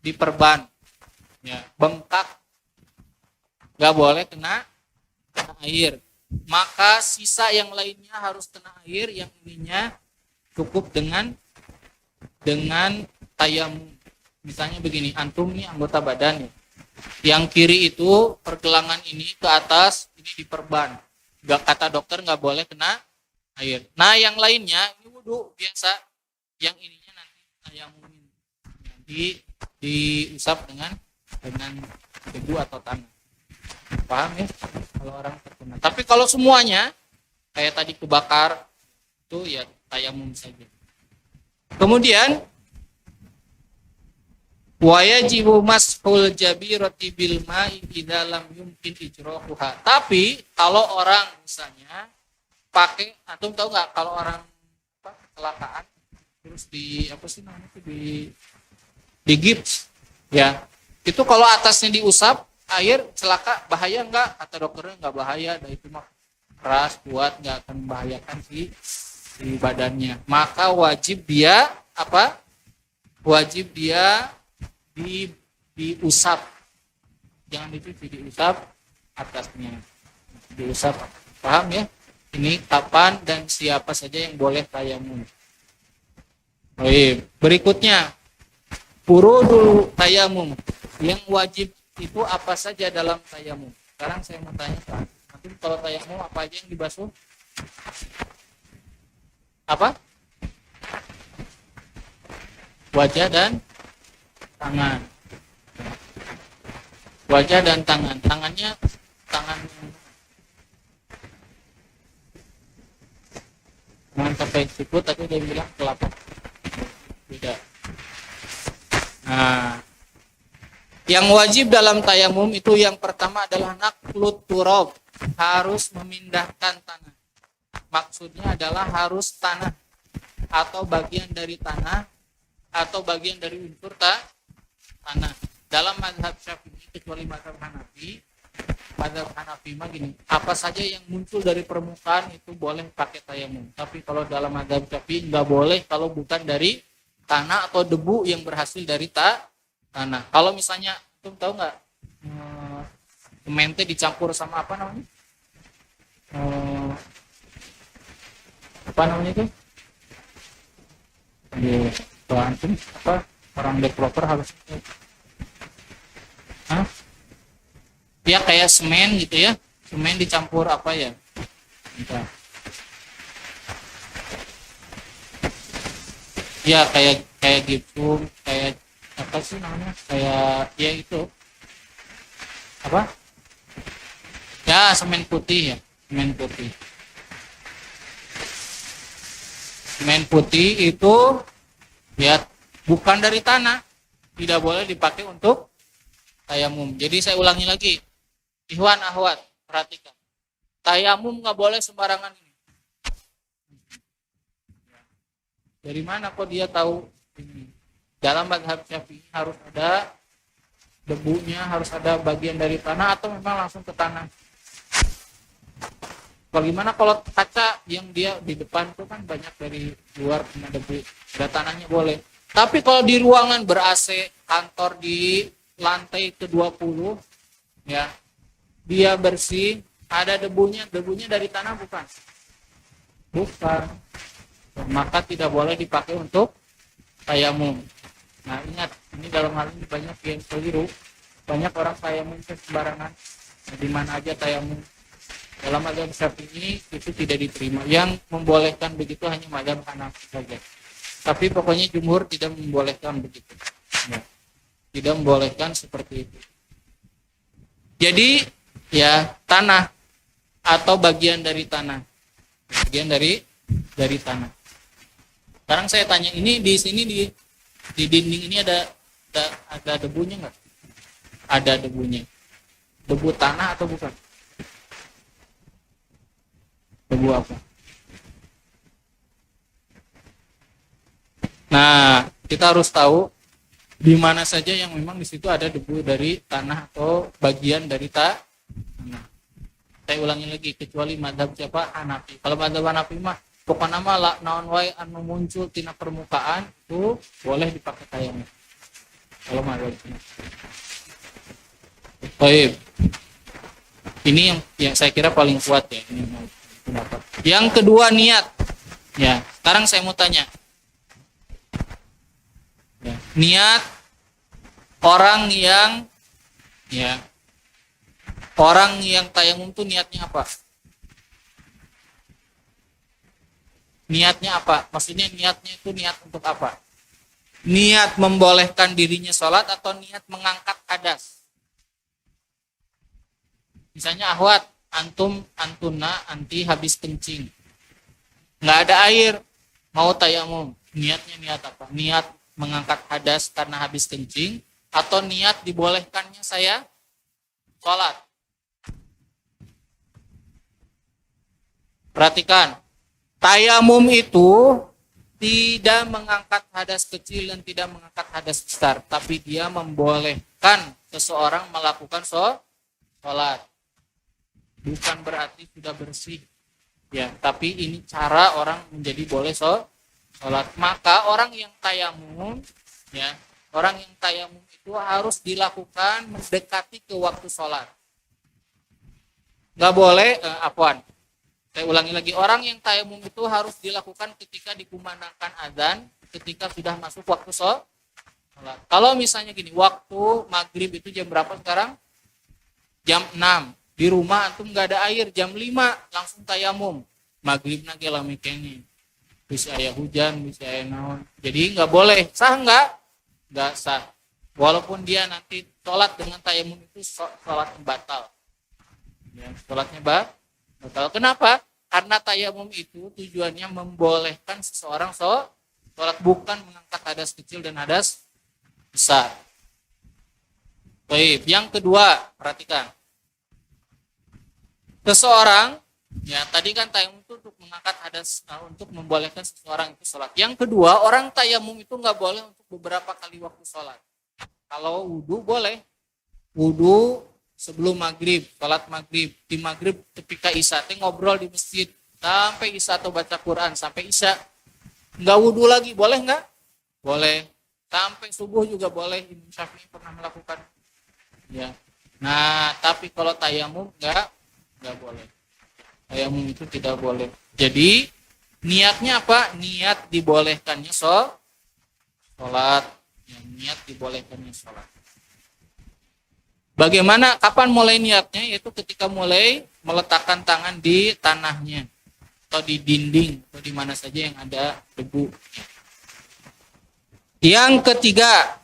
diperban, ya, bengkak, nggak boleh kena air, maka sisa yang lainnya harus kena air, yang ininya cukup dengan tayamum. Misalnya begini, antum nih anggota badan nih, yang kiri itu pergelangan ini ke atas, ini diperban, nggak, kata dokter nggak boleh kena air. Nah yang lainnya ini wudu biasa, yang ininya nanti tayamumin, nanti diusap dengan debu atau tanah. Paham ya kalau orang terkena. Tapi kalau semuanya kayak tadi kebakar itu ya tayamum saja. Kemudian wa yajibu mashul jabirati bil ma'i idza lam yumkin ijrahuha. Tapi kalau orang misalnya pakai, antum tahu nggak kalau orang kecelakaan terus di apa sih namanya itu di gips ya, itu kalau atasnya diusap air celaka, bahaya enggak? Kata dokternya enggak bahaya, dan itu mah keras, kuat, enggak akan membahayakan si badannya. Maka wajib dia apa? Wajib dia diusap. Jangan dicuci, diusap atasnya. Diusap. Paham ya? Ini kapan dan siapa saja yang boleh tayamum. Baik, berikutnya furudul tayamum. Yang wajib itu apa saja dalam tayamum? Sekarang saya mau tanya, nanti kalau tayamum apa aja yang dibasuh? Apa? Wajah dan tangan. Wajah dan tangan. Tangannya tangan sampai sikut, tapi dia bilang telapak. Beda. Nah, yang wajib dalam tayamum itu yang pertama adalah naqlut turab, harus memindahkan tanah. Maksudnya adalah harus tanah atau bagian dari tanah atau bagian dari unsur tanah. Dalam mazhab Syafi'i kecuali mazhab Hanafi mah gini, apa saja yang muncul dari permukaan itu boleh pakai tayamum. Tapi kalau dalam mazhab Syafi'i nggak boleh kalau bukan dari tanah atau debu yang berhasil dari tanah. Kalau misalnya, tuh tahu nggak, semente dicampur sama apa namanya? Apa namanya itu? Antum apa? Orang developer harus, ya kayak semen gitu ya. Semen dicampur apa ya? Entah. Ya kayak gipsum, kayak apa sih namanya, kayak ya itu apa ya, semen putih itu ya bukan dari tanah, tidak boleh dipakai untuk tayamum. Jadi saya ulangi lagi, ikhwan akhwat, perhatikan, tayamum nggak boleh sembarangan ini. Dari mana kok dia tahu ini? Dalam mazhab Syafi'i harus ada debunya, harus ada bagian dari tanah, atau memang langsung ke tanah. Bagaimana kalau kaca yang dia di depan itu kan banyak dari luar kena debu, ada tanahnya boleh. Tapi kalau di ruangan ber-AC, kantor di lantai ke-20 ya, dia bersih, ada debunya dari tanah bukan? Bukan. Maka tidak boleh dipakai untuk tayamum. Nah ingat, ini dalam hal ini banyak yang keliru. Banyak orang tayamum sembarangan. Nah, di mana aja tayamum. Dalam mazhab Syafi'i itu tidak diterima. Yang membolehkan begitu hanya mazhab Hanafi saja. Tapi pokoknya jumhur tidak membolehkan begitu. Ya. Tidak membolehkan seperti itu. Jadi ya tanah atau bagian dari tanah. Bagian dari tanah. Sekarang saya tanya, ini di sini di dinding ini ada debunya nggak? Ada debunya. Debu tanah atau bukan? Debu apa? Nah, kita harus tahu di mana saja yang memang di situ ada debu dari tanah atau bagian dari tanah. Saya ulangi lagi, kecuali madhab siapa? Hanafi. Kalau madhab Hanafi mah pokoknya mah naon wae anu muncul tina permukaan itu boleh dipakai tayamum. Kalau madhab baik. Ini yang saya kira paling kuat ya, ini pendapat. Yang kedua niat. Ya, sekarang saya mau tanya. Ya, niat orang yang tayamum itu niatnya apa? Niatnya apa? Maksudnya niatnya itu niat untuk apa? Niat membolehkan dirinya sholat atau niat mengangkat hadas? Misalnya ahwat, antuna, anti habis kencing. Nggak ada air, mau tayamum. Niatnya niat apa? Niat mengangkat hadas karena habis kencing atau niat dibolehkannya saya sholat? Perhatikan, tayamum itu tidak mengangkat hadas kecil dan tidak mengangkat hadas besar, tapi dia membolehkan seseorang melakukan sholat. Bukan berarti sudah bersih, ya. Tapi ini cara orang menjadi boleh sholat. Maka orang yang tayamum, ya, orang yang tayamum itu harus dilakukan mendekati ke waktu sholat. Nggak boleh, saya ulangi lagi, orang yang tayamum itu harus dilakukan ketika dikumandangkan azan, ketika sudah masuk waktu sholat. Kalau misalnya gini, waktu maghrib itu jam berapa sekarang? Jam 6. Di rumah antum nggak ada air, jam 5 langsung tayamum. Maghrib nage lami kene. Bisa aya hujan, bisa aya naon. Jadi nggak boleh. Sah nggak? Nggak sah. Walaupun dia nanti sholat dengan tayamum itu sholat batal. Ya, sholatnya batal. Kenapa? Karena tayamum itu tujuannya membolehkan seseorang sholat, bukan mengangkat hadas kecil dan hadas besar. Baik, yang kedua, perhatikan. Seseorang, ya tadi kan tayamum itu untuk mengangkat hadas, untuk membolehkan seseorang itu sholat. Yang kedua, orang tayamum itu nggak boleh untuk beberapa kali waktu sholat. Kalau wudhu boleh, wudhu sebelum maghrib, sholat maghrib, di maghrib ketika isya, ngobrol di masjid sampai isya atau baca Quran sampai isya, nggak wudhu lagi, boleh nggak? Boleh. Sampai subuh juga boleh. Imam Syafi'i pernah melakukan. Ya. Nah, tapi kalau tayamum nggak boleh. Tayamum itu tidak boleh. Jadi niatnya apa? Niat dibolehkannya sholat. Ya, niat dibolehkannya sholat. Bagaimana? Kapan mulai niatnya? Yaitu ketika mulai meletakkan tangan di tanahnya atau di dinding atau di mana saja yang ada debu. Yang ketiga,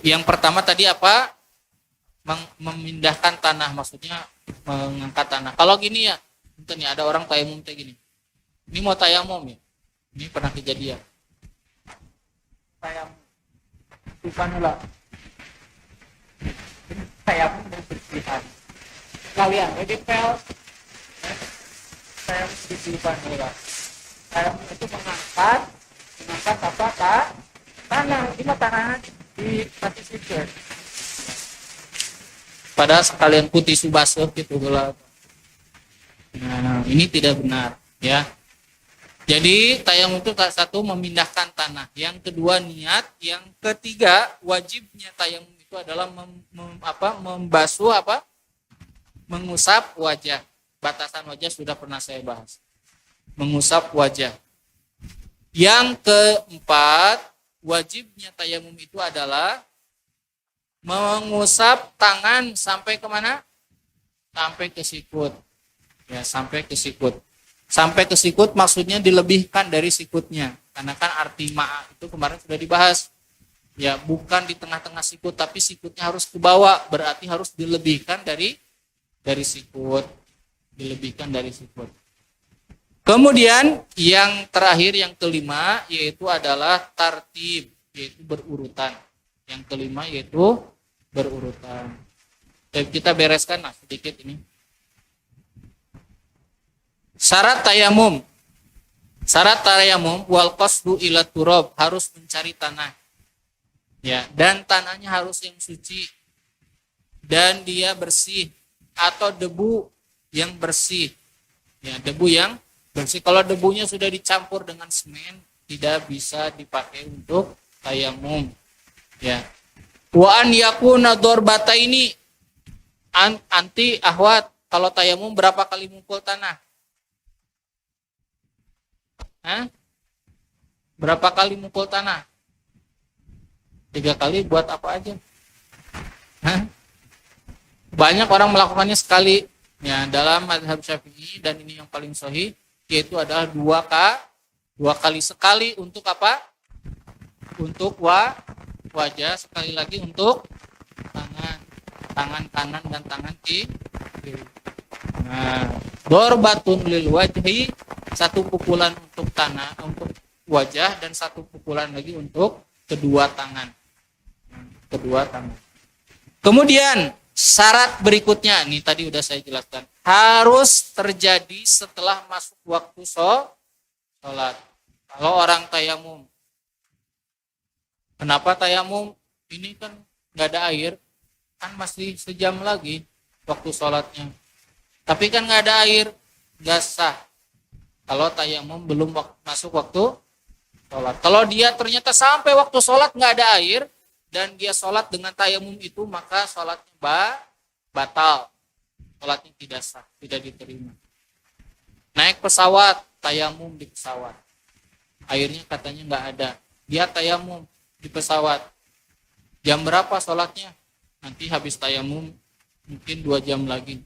yang pertama tadi apa? Memindahkan tanah, maksudnya mengangkat tanah. Kalau gini ya, nih ada orang tayamum kayak gini. Ini mau tayamum ya. Ini pernah kejadian. Tayamum. Subhanallah. Tayamum dan bersihan. Kalian jadi pel. Tayamum di subhanallah. Tayamum itu mengangkat apa? Tanah. Ini tanah di kaki sipir. Padahal sekalian putih subasuh gitu gelap. Nah, ini tidak benar, ya. Jadi tayamum itu satu memindahkan tanah, yang kedua niat, yang ketiga wajibnya tayamum itu adalah membasuh mengusap wajah. Batasan wajah sudah pernah saya bahas. Mengusap wajah. Yang keempat, wajibnya tayamum itu adalah mengusap tangan sampai kemana? Sampai ke sikut. Ya, sampai ke sikut. Sampai ke sikut maksudnya dilebihkan dari sikutnya. Karena kan arti ma'a itu kemarin sudah dibahas. Ya, bukan di tengah-tengah sikut, tapi sikutnya harus ke bawah, berarti harus dilebihkan dari sikut. Dilebihkan dari sikut. Kemudian yang terakhir, yang kelima, yaitu adalah tartib, yaitu berurutan. Yang kelima yaitu berurutan. Kita bereskan sedikit ini. Syarat tayamum. Syarat tayamum wal qasdu ila turab, harus mencari tanah. Ya, dan tanahnya harus yang suci dan dia bersih atau debu yang bersih. Ya, debu yang bersih. Kalau debunya sudah dicampur dengan semen, tidak bisa dipakai untuk tayamum. Ya. Wa an yakuna darbataini anti ahwat. Kalau tayamum berapa kali mukul tanah? Berapa kali mukul tanah? 3 kali buat apa aja? Banyak orang melakukannya sekali. Ya, dalam mazhab Syafi'i, dan ini yang paling sahih, yaitu adalah 2 kali sekali untuk apa? Untuk wajah, sekali lagi untuk tangan kanan dan tangan kiri. Nah, dorbatun lil wajhi, 1 pukulan untuk tanah, untuk wajah, dan 1 pukulan lagi untuk kedua tangan. Kemudian syarat berikutnya, ini tadi udah saya jelaskan, harus terjadi setelah masuk waktu sholat. Kalau orang tayamum, kenapa tayamum? Ini kan nggak ada air, kan masih sejam lagi waktu sholatnya. Tapi kan nggak ada air, nggak sah. Kalau tayamum belum masuk waktu sholat. Kalau dia ternyata sampai waktu sholat nggak ada air dan dia sholat dengan tayamum itu, maka sholatnya batal. Sholatnya tidak sah, tidak diterima. Naik pesawat, tayamum di pesawat. Airnya katanya nggak ada. Dia tayamum di pesawat. Jam berapa sholatnya? Nanti habis tayamum mungkin 2 jam lagi.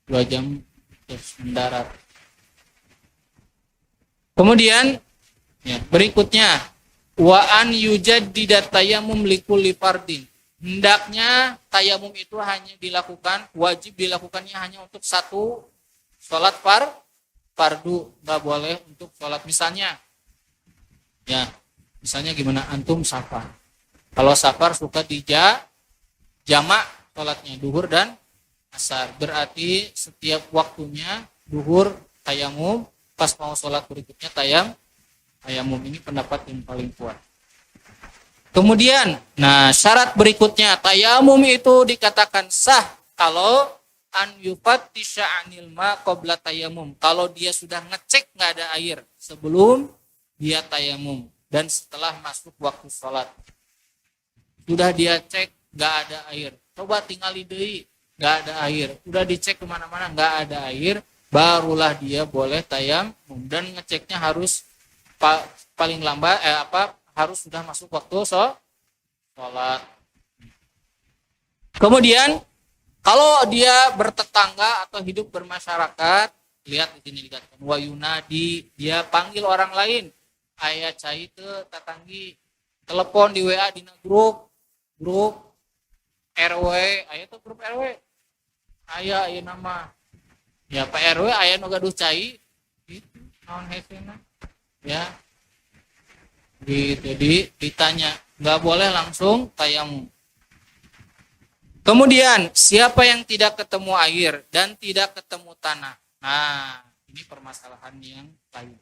2 jam terus mendarat. Kemudian ya, berikutnya wa an yujaddidat tayamum likulli fardin. Hendaknya tayamum itu hanya dilakukan, wajib dilakukannya hanya untuk 1 sholat fardu, nggak boleh untuk sholat misalnya. Ya, misalnya gimana, antum safar. Kalau safar suka jamak sholatnya duhur dan asar. Berarti setiap waktunya duhur tayamum, pas mau sholat berikutnya tayamum. Ini pendapat yang paling kuat. Kemudian, syarat berikutnya, tayamum itu dikatakan sah kalau an yufattisha anil ma qabla tayamum. Kalau dia sudah ngecek nggak ada air sebelum dia tayamum dan setelah masuk waktu sholat. Sudah dia cek nggak ada air. Coba tinggali deui, nggak ada air. Sudah dicek kemana-mana nggak ada air, barulah dia boleh tayamum, dan ngeceknya harus paling lambat harus sudah masuk waktu sholat. Kemudian kalau dia bertetangga atau hidup bermasyarakat, lihat di sini dikatakan wa yunadi, dia panggil orang lain, aya cai teu tatanggi, telepon di WA dina grup RW, aya tuh grup RW, aya nama ya Pak RW, aya nu gaduh cai gitu, naon hesena ya gitu, ditanya, nggak boleh langsung tayamum. Kemudian siapa yang tidak ketemu air dan tidak ketemu tanah, ini permasalahan yang lain.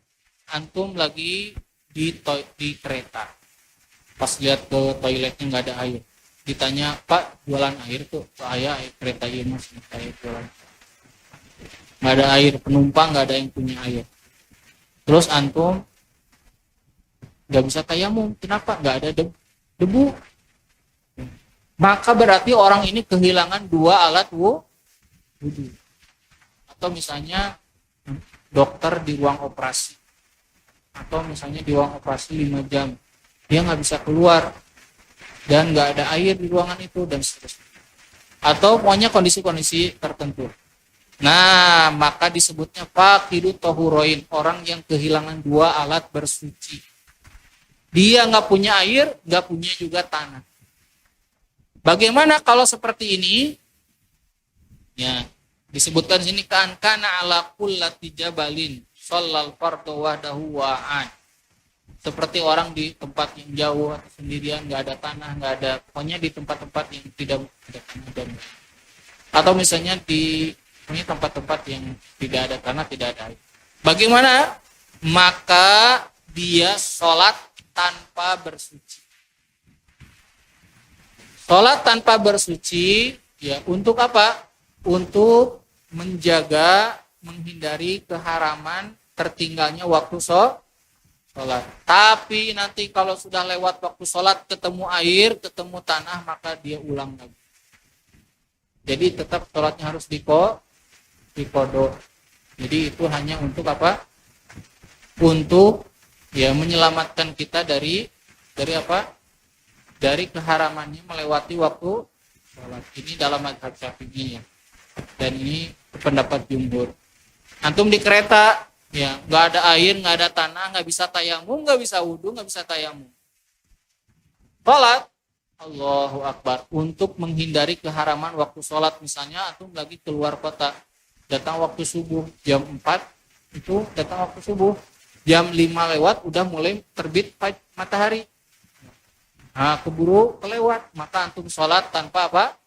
Antum lagi di kereta, pas lihat ke toiletnya nggak ada air, ditanya, Pak jualan air tuh? Saya kereta ini mas, saya jualan. Nggak ada air, penumpang nggak ada yang punya air. Terus antum nggak bisa tayamum, kenapa? Nggak ada debu. Maka berarti orang ini kehilangan 2 alat wudu. Atau misalnya dokter di ruang operasi, atau misalnya di ruang operasi 5 jam, dia nggak bisa keluar dan nggak ada air di ruangan itu, dan seterusnya. Atau pokoknya kondisi-kondisi tertentu. Nah, maka disebutnya faqidu tohuroin, orang yang kehilangan dua alat bersuci. Dia nggak punya air, nggak punya juga tanah. Bagaimana kalau seperti ini? Ya, disebutkan di sini kan kana ala kullati jabalin shallal fardhu wahdahu wa'an. Seperti orang di tempat yang jauh atau sendirian, nggak ada tanah, nggak ada, pokoknya di tempat-tempat yang tidak ada tanah, atau misalnya di tempat-tempat yang tidak ada tanah, tidak ada air. Bagaimana? Maka dia sholat tanpa bersuci. Sholat tanpa bersuci, ya untuk apa? Untuk menjaga, menghindari keharaman tertinggalnya waktu sholat. Tapi nanti kalau sudah lewat waktu sholat, ketemu air, ketemu tanah, maka dia ulang lagi. Jadi tetap sholatnya harus dikodok. Jadi itu hanya untuk apa? Untuk ya menyelamatkan kita dari apa? Dari keharamannya melewati waktu sholat. Ini dalam mazhab Syafi'i ya. Dan ini pendapat jumhur. Antum di kereta, ya nggak ada air, nggak ada tanah, nggak bisa tayamum, nggak bisa wudhu, nggak bisa tayamum. Sholat, Allahu Akbar. Untuk menghindari keharaman waktu sholat, misalnya antum lagi keluar kota, datang waktu subuh jam 4, itu datang waktu subuh jam 5 lewat udah mulai terbit matahari. Nah, keburu kelewat, maka antum sholat tanpa apa?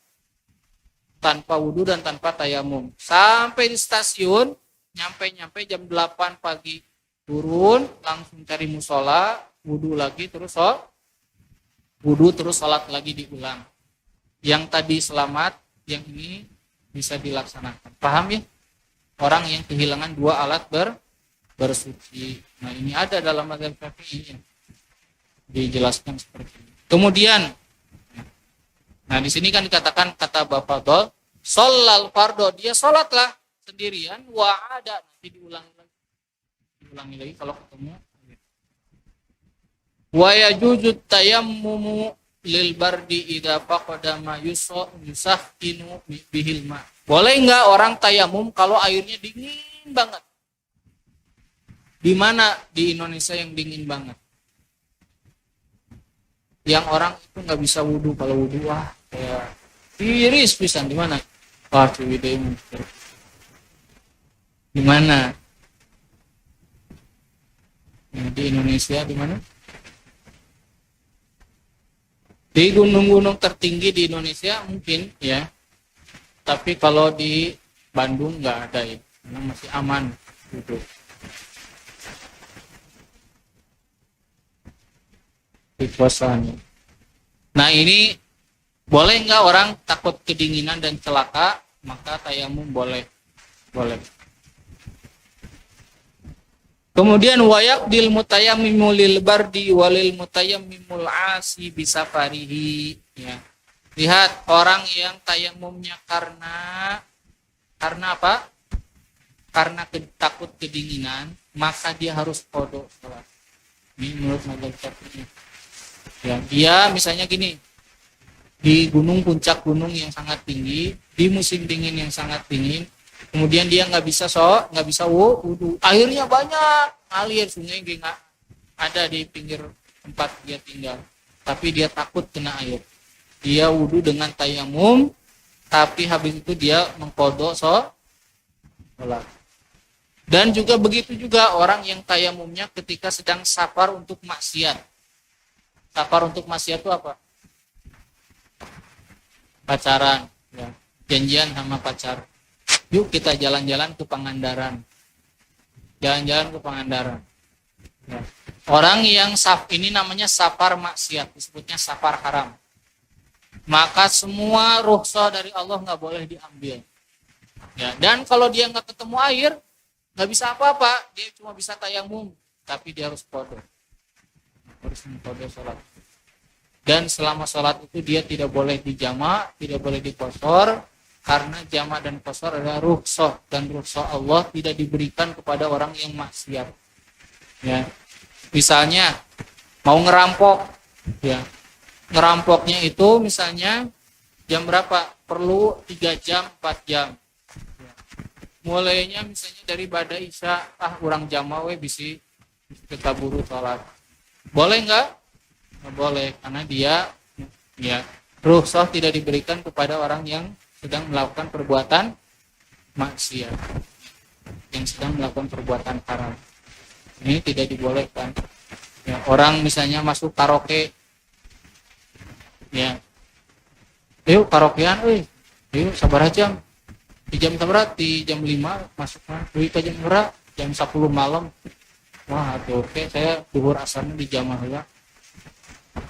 Tanpa wudhu dan tanpa tayamum. Sampai di stasiun, nyampe jam 8 pagi, turun, langsung cari musola, wudhu lagi, terus sholat lagi diulang. Yang tadi selamat, yang ini bisa dilaksanakan. Paham ya? Orang yang kehilangan dua alat bersuci. Nah, ini ada dalam mazhab Syafi'i. Dijelaskan seperti ini. Kemudian, nah di sini kan dikatakan kata Bapak Dol, sholal fardo, dia sholatlah sendirian, wa ada, nanti diulangi lagi kalau ketemu. Wa yajuzu tayammumu lil bardi idza faqada ma yusahinu bihil ma. Boleh enggak orang tayamum kalau airnya dingin banget? Di mana di Indonesia yang dingin banget? Yang orang itu nggak bisa wudhu, kalau wudhu wah kayak tiris pisan. Di mana? Wah, Ciwidey. Di mana? Di Indonesia di mana? Di gunung-gunung tertinggi di Indonesia mungkin ya. Tapi kalau di Bandung nggak ada ya, karena masih aman wudhu. Di kosannya. Nah ini boleh nggak orang takut kedinginan dan celaka, maka tayamum boleh. Kemudian wayak dil mutayammimul lil bardi walil mutayammimul asi bisafarihi. Ya. Lihat orang yang tayamumnya karena apa? Karena takut kedinginan, maka dia harus qada salat. Ini menurut mazhab Syafi'i. Ya, dia misalnya gini, di puncak gunung yang sangat tinggi, di musim dingin yang sangat dingin, kemudian dia nggak bisa wudhu, airnya banyak, alir sungai nggak ada di pinggir tempat dia tinggal, tapi dia takut kena air, dia wudhu dengan tayamum, tapi habis itu dia mengkodok sholat. Dan juga begitu juga orang yang tayamumnya ketika sedang safar untuk maksiat. Safar untuk maksiat itu apa? Pacaran, ya. Janjian sama pacar. Yuk kita jalan-jalan ke Pangandaran. Jalan-jalan ke Pangandaran. Ya. Orang yang ini namanya safar maksiat, disebutnya safar haram. Maka semua rukhsah dari Allah nggak boleh diambil. Ya. Dan kalau dia nggak ketemu air, nggak bisa apa-apa, dia cuma bisa tayamum, tapi dia harus qada. Harus mengkodok sholat. Dan selama sholat itu dia tidak boleh dijama, tidak boleh dikosor, karena jama dan kosor adalah rukhsah, dan rukhsah Allah tidak diberikan kepada orang yang maksiat. Ya, misalnya mau ngerampok, ya, ngerampoknya itu misalnya jam berapa? Perlu 3 jam, 4 jam. Ya. mulainya misalnya dari bada isya urang jama we bisi kita buru sholat, boleh nggak boleh, karena dia ya rukhsah tidak diberikan kepada orang yang sedang melakukan perbuatan maksiat, yang sedang melakukan perbuatan haram. Ini tidak dibolehkan. Ya, orang misalnya masuk karaoke, ya, yuk karaokean, yuk sabar aja. Di jam sabar, di jam 5 masuk kan, ke jam berapa? Jam 10 malam. Wah, oke, saya duhur asarnya di jamaah ya.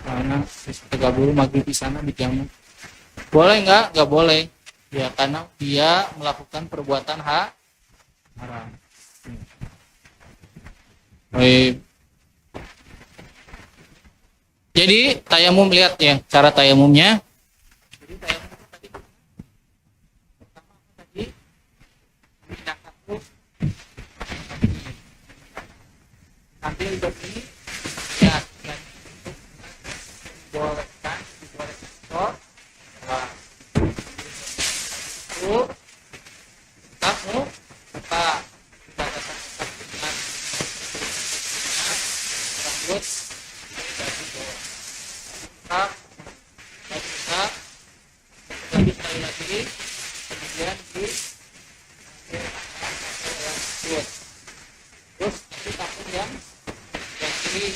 Karena 30 maghrib di sana di jamaah. Boleh nggak? Nggak boleh. Ya, karena dia melakukan perbuatan haram. Baik. Jadi tayamum, lihat ya cara tayamumnya. Jadi tayamum tadi pertama tadi memindahkan ruh sambil berdiri ya, dan dibolehkan kok itu kamu buka batasan dengan rambut tak bisa sekali lagi, kemudian di terus nanti takut yang kiri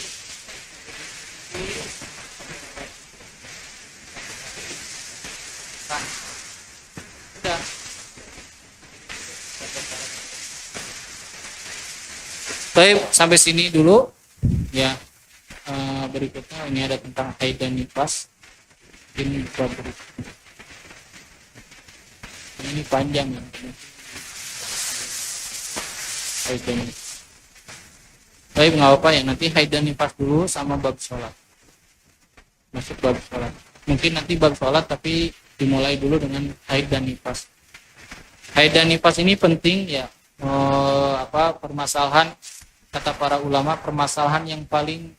udah. Baik, sampai sini dulu ya. Berikutnya ini ada tentang haid dan nifas. Ini panjang ya. Haid dan nifas. Baik, nggak apa ya, nanti haid dan nifas dulu sama bab sholat. Masuk bab sholat. Mungkin nanti bab sholat tapi dimulai dulu dengan haid dan nifas. Haid dan nifas ini penting ya. Permasalahan, kata para ulama, permasalahan yang paling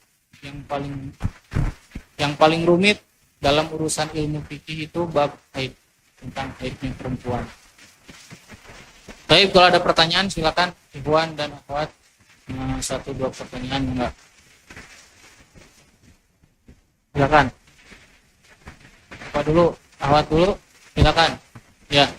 rumit dalam urusan ilmu fikih itu bab haid, tentang haidnya perempuan. Baik, kalau ada pertanyaan silakan ikhwan dan akhwat. 1-2 pertanyaan enggak? Silakan. Apa dulu? Akhwat dulu. Silakan. Ya.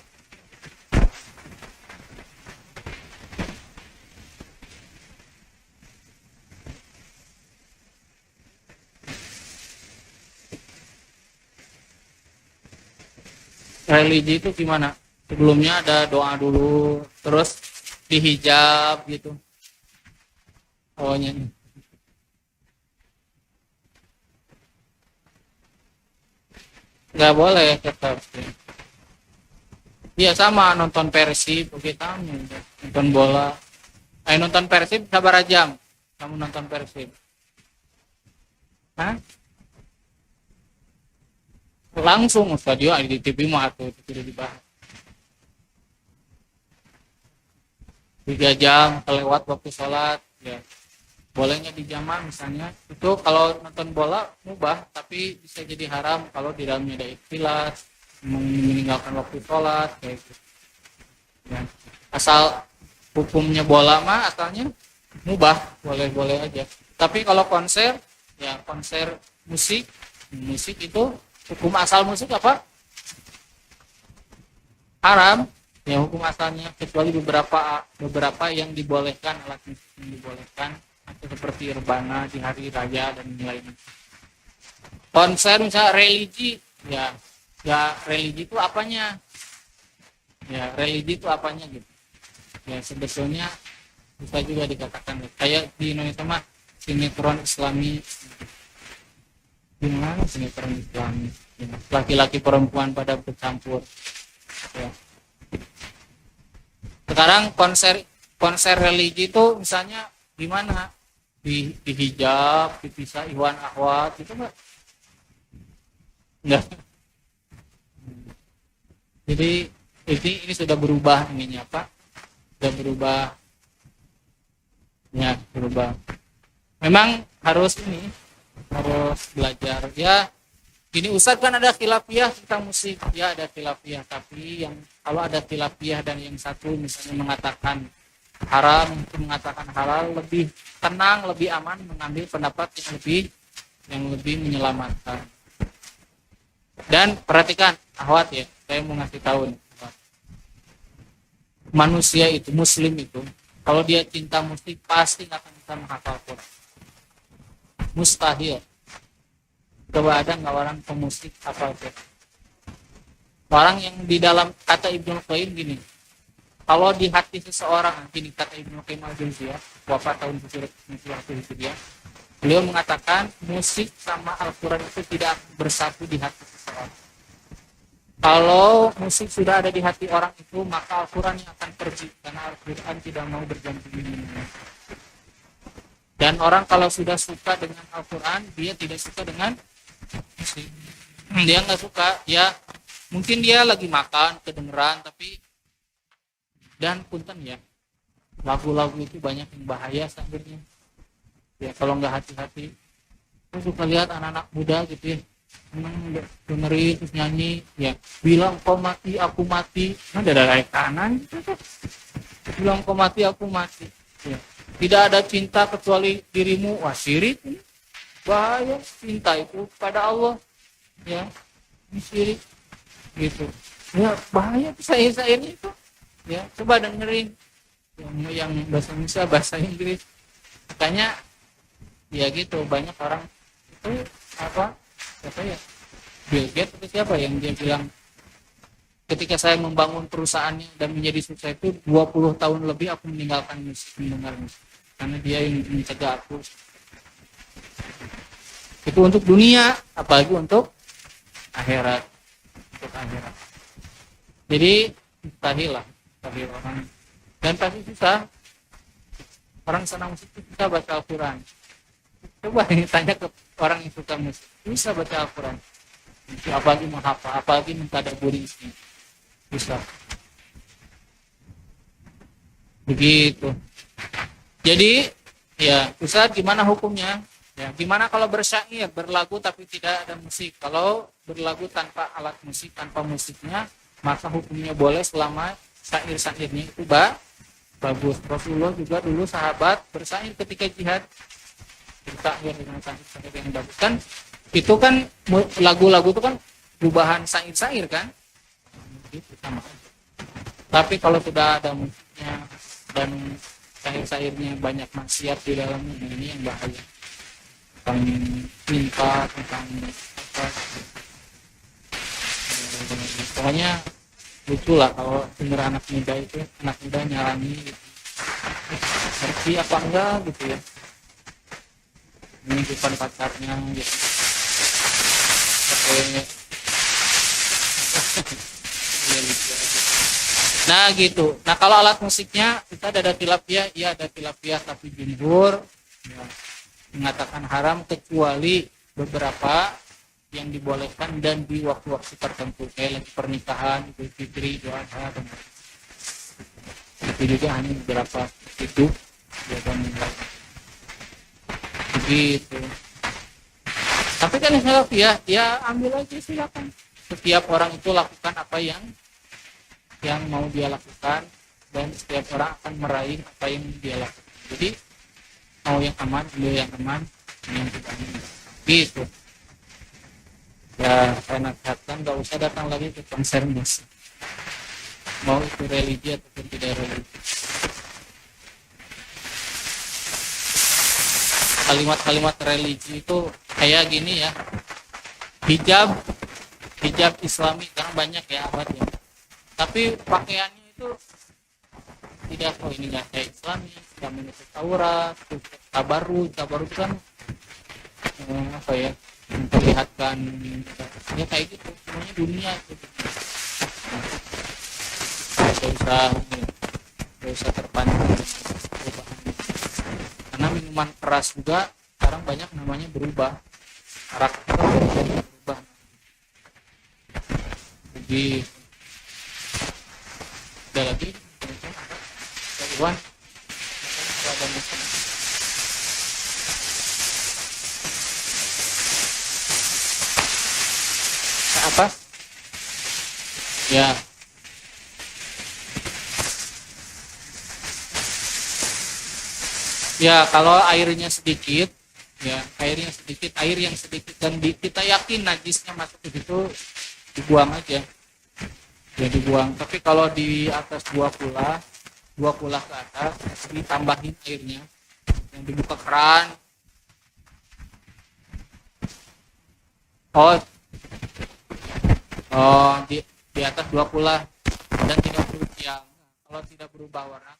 Religi itu gimana? Sebelumnya ada doa dulu, terus dihijab gitu. Awalnya nggak boleh tetap. Iya sama nonton Persib begitu, nonton bola. Nonton Persib sabar jam. Kamu nonton Persib? Hah? Langsung stadion di TV mah atau tidak dibahas. 3 jam kelewat waktu sholat ya. Bolehnya di jamaah misalnya. Itu kalau nonton bola mubah, tapi bisa jadi haram kalau di dalamnya ada ikhtilat, meninggalkan waktu sholat kayak gitu. Ya. Asal hukumnya bola mah asalnya mubah, boleh-boleh aja. Tapi kalau konser ya, konser musik itu hukum asal musik apa? Haram. Ya, hukum asalnya, kecuali beberapa yang dibolehkan, alat musik yang dibolehkan, atau seperti rebana di hari raya dan lainnya. Konser misalnya religi, ya religi itu apanya? Ya religi itu apanya gitu. Ya sebetulnya bisa juga dikatakan kayak di Indonesia mah sinetron Islami. Gimana sinetron Islami? Laki-laki perempuan pada bercampur. Ya. Sekarang konser religi itu misalnya gimana? Di hijab, dipisah iwan akhwat gitu enggak. Jadi ini sudah berubah ininya apa? Sudah berubah. Ya, berubah. Memang harus belajar ya. Gini Ustadz, kan ada khilafiyah tentang musik. Ya ada khilafiyah, tapi yang kalau ada khilafiyah dan yang satu misalnya mengatakan haram, itu mengatakan halal, lebih tenang, lebih aman mengambil pendapat yang lebih menyelamatkan. Dan perhatikan, ahwat ya, saya mau ngasih tahu nih. Manusia itu, muslim itu, kalau dia cinta musik pasti nggak akan bisa menghafal Quran. Mustahil. Coba ada nggak orang pemusik hafal Quran? Orang yang di dalam kata Ibnu Qayyim gini, kalau di hati seseorang, gini kata Ibnu Qayyim al-Jauziyah, wafat tahun 700 Hijriah, beliau mengatakan musik sama Al-Quran itu tidak bersatu di hati seseorang. Kalau musik sudah ada di hati orang itu, maka Al-Quran yang akan pergi, karena Al-Quran tidak mau bergantung dengan. Dan orang kalau sudah suka dengan Al-Quran, dia tidak suka dengan musik. Dia nggak suka, ya mungkin dia lagi makan kedengeran, tapi dan punten ya, lagu-lagu itu banyak yang bahaya sebenarnya. Ya kalau nggak hati-hati, saya suka lihat anak-anak muda gitu ya, dengerin terus nyanyi, ya bilang kau mati aku mati, nah dari kanan gitu. Bilang kau mati aku mati, ya. Tidak ada cinta kecuali dirimu, wah syirik ini. Bahaya, cinta itu pada Allah, ya syirik gitu, ya bahaya saya itu, ya coba dengerin yang bahasa Indonesia, bahasa Inggris, makanya ya gitu. Banyak orang itu apa ya, Bill Gates atau siapa yang dia bilang ketika saya membangun perusahaannya dan menjadi sukses itu 20 tahun lebih aku meninggalkan musik, mendengar musik, karena dia yang mencegah aku. Itu untuk dunia, apalagi untuk akhirat. Jadi mustahil orang, dan pasti susah orang senang musik itu bisa baca Al-Quran. Coba ini tanya ke orang yang suka musik, bisa baca Al-Quran, apalagi menghafal, apalagi mentadabburi isinya, bisa. Begitu. Jadi ya Ustaz, gimana hukumnya? Ya, gimana kalau bersyair, berlagu tapi tidak ada musik? Kalau berlagu tanpa alat musik, tanpa musiknya, maka hukumnya boleh selama syair-syairnya itu bagus. Rasulullah juga dulu sahabat bersyair ketika jihad, bersyair dengan syair yang bagus kan. Itu kan lagu-lagu itu kan perubahan syair-syair kan, gitu sama. Tapi kalau sudah ada musiknya dan syair-syairnya banyak maksiat di dalamnya, ini yang bahaya. Tentang cinta, tentang apa, pokoknya lucu lah kalau denger anak muda nyalani gitu. Ngerti apa enggak gitu ya, ini bukan pacarnya gitu, nah gitu. Nah kalau alat musiknya kita ada tilapia, ya ada tilapia, tapi jumhur ya mengatakan haram kecuali beberapa yang dibolehkan dan di waktu-waktu tertentu, kayak lagi pernikahan, Idul Fitri, Idul Adha, itu juga hanya beberapa itu ya kan, begitu. Tapi kan ya ambil aja, silakan. Setiap orang itu lakukan apa yang mau dia lakukan, dan setiap orang akan meraih apa yang dia lakukan. Jadi mau yang aman, ambil yang aman, yang tidak aman. Gitu. Ya, saya nasihatkan nggak usah datang lagi ke konser musik. Mau itu religi ataupun tidak religi. Kalimat-kalimat religi itu kayak gini ya. Hijab Islami, karena banyak ya abad ya. Tapi pakaiannya itu tidak, ini nggak kayak Islami, tidak menutup aurat, tabarruj itu kan apa ya, memperlihatkan ya kayak gitu, semuanya dunia gitu. Tidak usah terpancing perubahan, karena minuman keras juga sekarang banyak namanya berubah, karakter berubah. Jadi ada lagi Iwan, ada musik. Ya, ya kalau airnya sedikit, ya air yang sedikit dan kita yakin najisnya masuk ke situ, dibuang aja, ya dibuang. Tapi kalau di atas dua kula ke atas, ditambahin airnya, yang dibuka keran. Oh, oh di atas dua kula dan tidak berubah. Ya, kalau tidak berubah warna,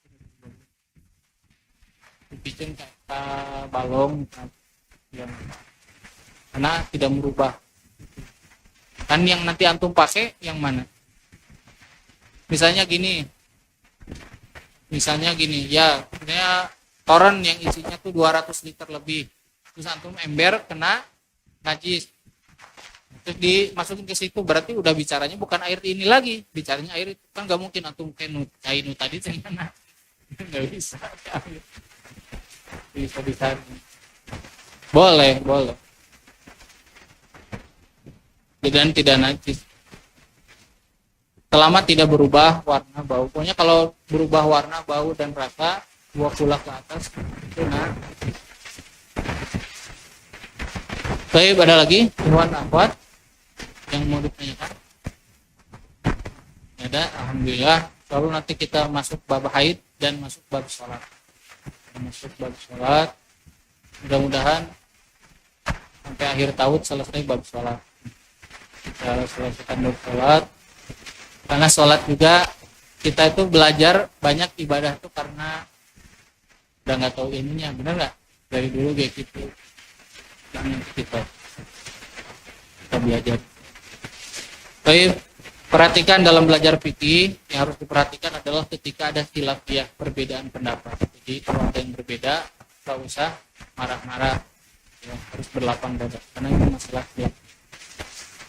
dibikin kayak balong, ya, karena tidak merubah. Kan yang nanti antum pakai yang mana? Misalnya gini, ya, sebenarnya toren yang isinya tuh 200 liter lebih, terus antum ember kena najis, terus dimasukin ke situ, berarti udah bicaranya bukan air ini lagi, bicaranya air itu kan nggak mungkin antum kainu tadi gimana, nggak bisa, bisa boleh dan tidak najis selama tidak berubah warna bau. Pokoknya kalau berubah warna bau dan rasa, dua kula ke atas itu nah. Baik, ada lagi Iwan Akhwat yang mau ditanyakan? Ada, alhamdulillah. Lalu nanti kita masuk bab haid dan masuk bab sholat. Mudah-mudahan sampai akhir tahun selesai bab sholat. Kita selesaikan bab sholat, karena sholat juga kita itu belajar banyak ibadah tuh karena udah nggak tahu ininya, benar nggak? Dari dulu kayak gitu yang kita belajar. Baik, perhatikan dalam belajar fikih yang harus diperhatikan adalah ketika ada khilafiyah, perbedaan pendapat. Jadi kalau ada yang berbeda, nggak usah marah-marah, ya, harus berlapang dada karena ini masalah khilaf.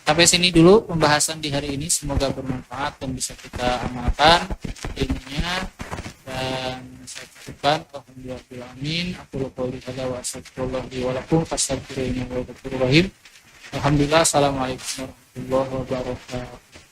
Sampai sini dulu pembahasan di hari ini, semoga bermanfaat dan bisa kita amalkan ilmunya. Dan saya cukupkan, alhamdulillahirrahmanirrahim. Aku qouli hadza wa astaghfirullahi wa lakum fastaghfiruhu innahu ghafurur rahim. Alhamdulillah. Assalamualaikum warahmatullahi wabarakatuh.